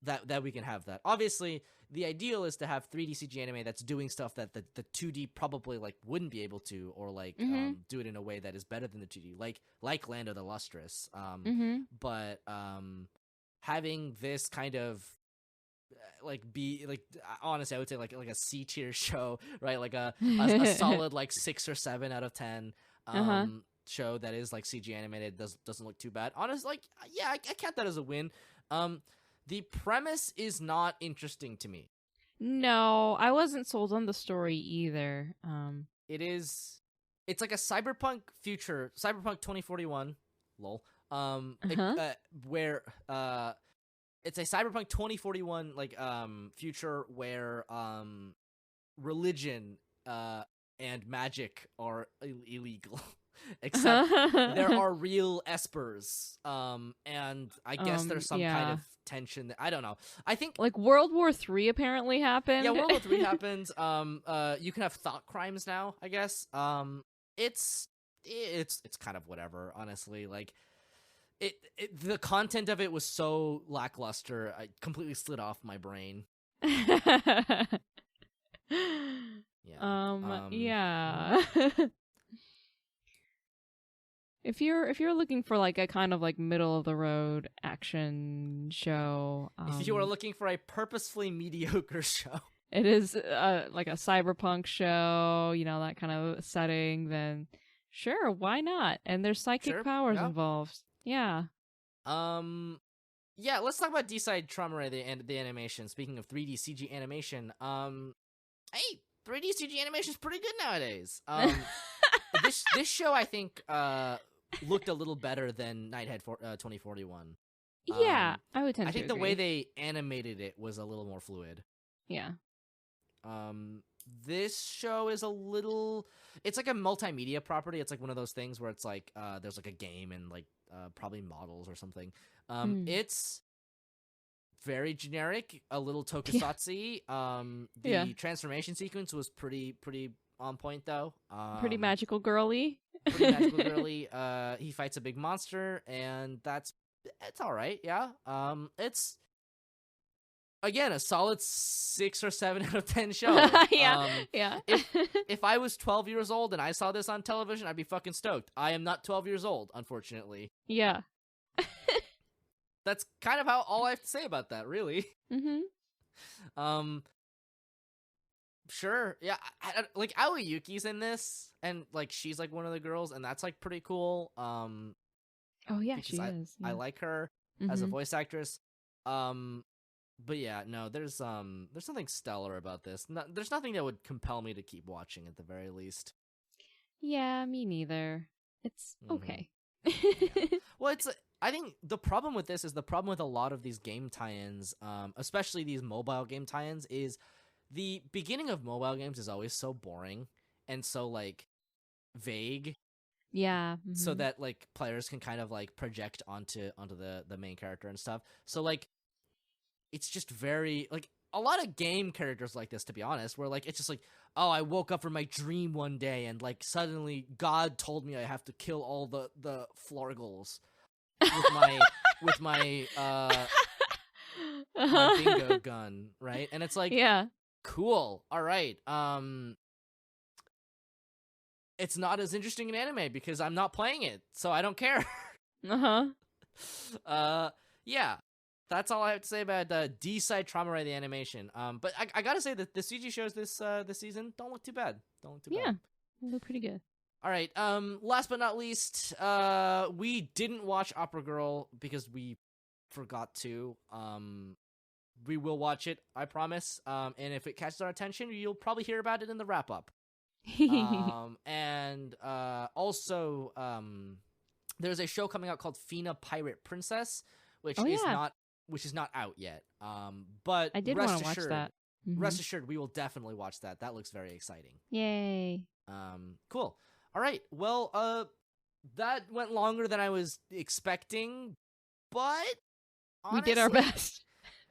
That we can have that. Obviously, the ideal is to have 3D CG anime that's doing stuff that the 2D probably like wouldn't be able to, or like do it in a way that is better than the 2D, like Land of the Lustrous. But having this kind of be like, honestly, I would say like a C tier show, right? Like a solid like 6 or 7 out of 10 show that is like CG animated, doesn't look too bad. Honestly, like I count that as a win. The premise is not interesting to me. No, I wasn't sold on the story either. It's like a cyberpunk 2041, lol. Where it's a cyberpunk 2041 like future where religion and magic are illegal. Except there are real espers, and I guess there's some kind of tension that, I don't know. I think like World War III apparently happened. Yeah, World War III happened. You can have thought crimes now, I guess. It's kind of whatever, honestly. Like the content of it was so lackluster, I completely slid off my brain. Yeah. If you're looking for like a kind of like middle of the road action show, if you are looking for a purposefully mediocre show, it is like a cyberpunk show, that kind of setting, then sure, why not? And there's psychic powers involved. Yeah. Yeah, let's talk about D-Side Traumerei, the animation. Speaking of 3D CG animation, hey, 3D CG animation is pretty good nowadays. This show, I think, looked a little better than Nighthead 2041. Yeah, I would tend to I think agree. the way they animated it was a little more fluid. Yeah. This show is a little... It's like a multimedia property. It's like one of those things where it's like, there's like a game and like probably models or something. It's very generic, a little tokusatsu. The transformation sequence was pretty on point though. Pretty magical girly. Pretty magical girly. He fights a big monster, and it's all right. Yeah. It's again a solid 6 or 7 out of 10 show. Yeah. If I was 12 years old and I saw this on television, I'd be fucking stoked. I am not 12 years old, unfortunately. Yeah. That's kind of all I have to say about that, really. Sure. Yeah. Like Aoyuki's in this, and like she's like one of the girls, and that's like pretty cool. Oh yeah, she is. Yeah. I like her as a voice actress. But yeah, no, there's something stellar about this. There's nothing that would compel me to keep watching at the very least. Yeah, me neither. It's okay. Yeah. Well, I think the problem with this is the problem with a lot of these game tie-ins, especially these mobile game tie-ins, is the beginning of mobile games is always so boring and so like vague. Yeah. So that like players can kind of like project onto the main character and stuff. So like it's just very like a lot of game characters like this, to be honest, where like it's just like, oh, I woke up from my dream one day and like suddenly God told me I have to kill all the Florgals with my my bingo gun, right? And it's like, yeah, cool, all right. It's not as interesting in anime because I'm not playing it, so I don't care. Yeah. That's all I have to say about D-Side Traumerei, the animation. But I gotta say that the CG shows this season don't look too bad. Bad. Yeah, they look pretty good. All right. Last but not least, we didn't watch Opera Girl because we forgot to. We will watch it, I promise. And if it catches our attention, you'll probably hear about it in the wrap up. And also, there's a show coming out called Fina Pirate Princess, which is not out yet. But I did want to watch that. Rest assured, we will definitely watch that. That looks very exciting. Yay. Cool. All right. Well, that went longer than I was expecting, but honestly, we did our best.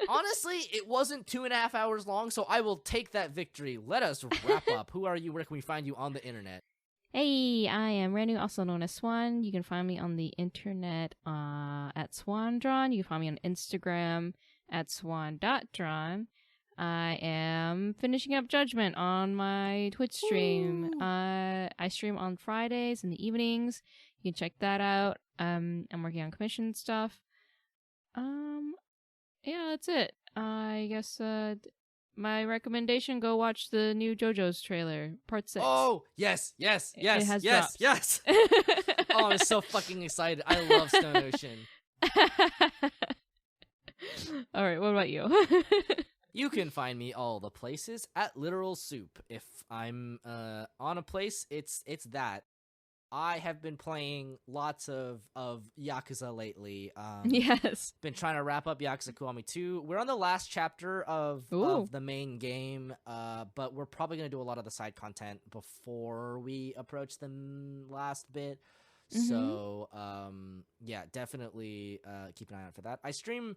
Honestly, it wasn't 2.5 hours long, so I will take that victory. Let us wrap up. Who are you? Where can we find you on the internet? Hey, I am Renu, also known as Swan. You can find me on the internet at Swandron. You can find me on Instagram at swan.dron. I am finishing up Judgment on my Twitch stream. I stream on Fridays in the evenings. You can check that out. I'm working on commission stuff. Yeah, that's it. I guess my recommendation, go watch the new JoJo's trailer, part 6. Oh, yes. Oh, I'm so fucking excited. I love Stone Ocean. All right, what about you? You can find me all the places at Literal Soup. If I'm on a place, it's that. I have been playing lots of Yakuza lately. Yes. Been trying to wrap up Yakuza Kiwami 2. We're on the last chapter of the main game, but we're probably going to do a lot of the side content before we approach the last bit. So, yeah, definitely keep an eye out for that. I stream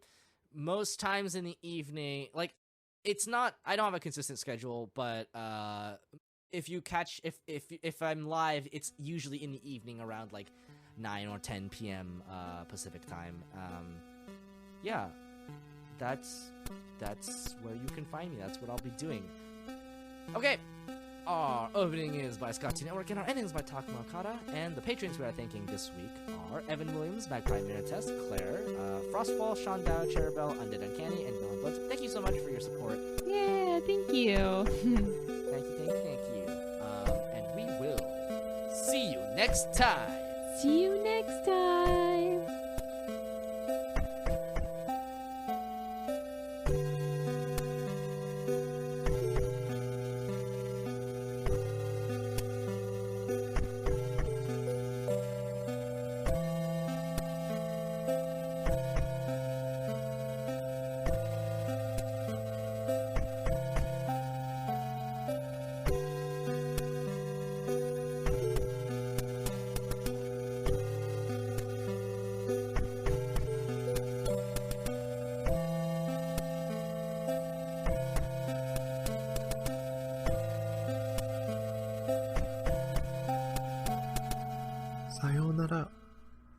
most times in the evening. Like, it's not... I don't have a consistent schedule, but... if I'm live, it's usually in the evening around like 9 or 10 p.m. Pacific time. Yeah, that's where you can find me. That's what I'll be doing. Okay, Our opening is by Scotty Network, and our ending is by Takuma Okada. And the patrons we are thanking this week are Evan Williams, Magpie Mirates, Claire, Frostfall, Sean Dow, Cherubel, Undead Uncanny, and Dylan Bloods. Thank you so much for your support. Yeah, thank you. Thank you. And we will see you next time. See you next time. さようなら。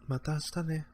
また明日ね。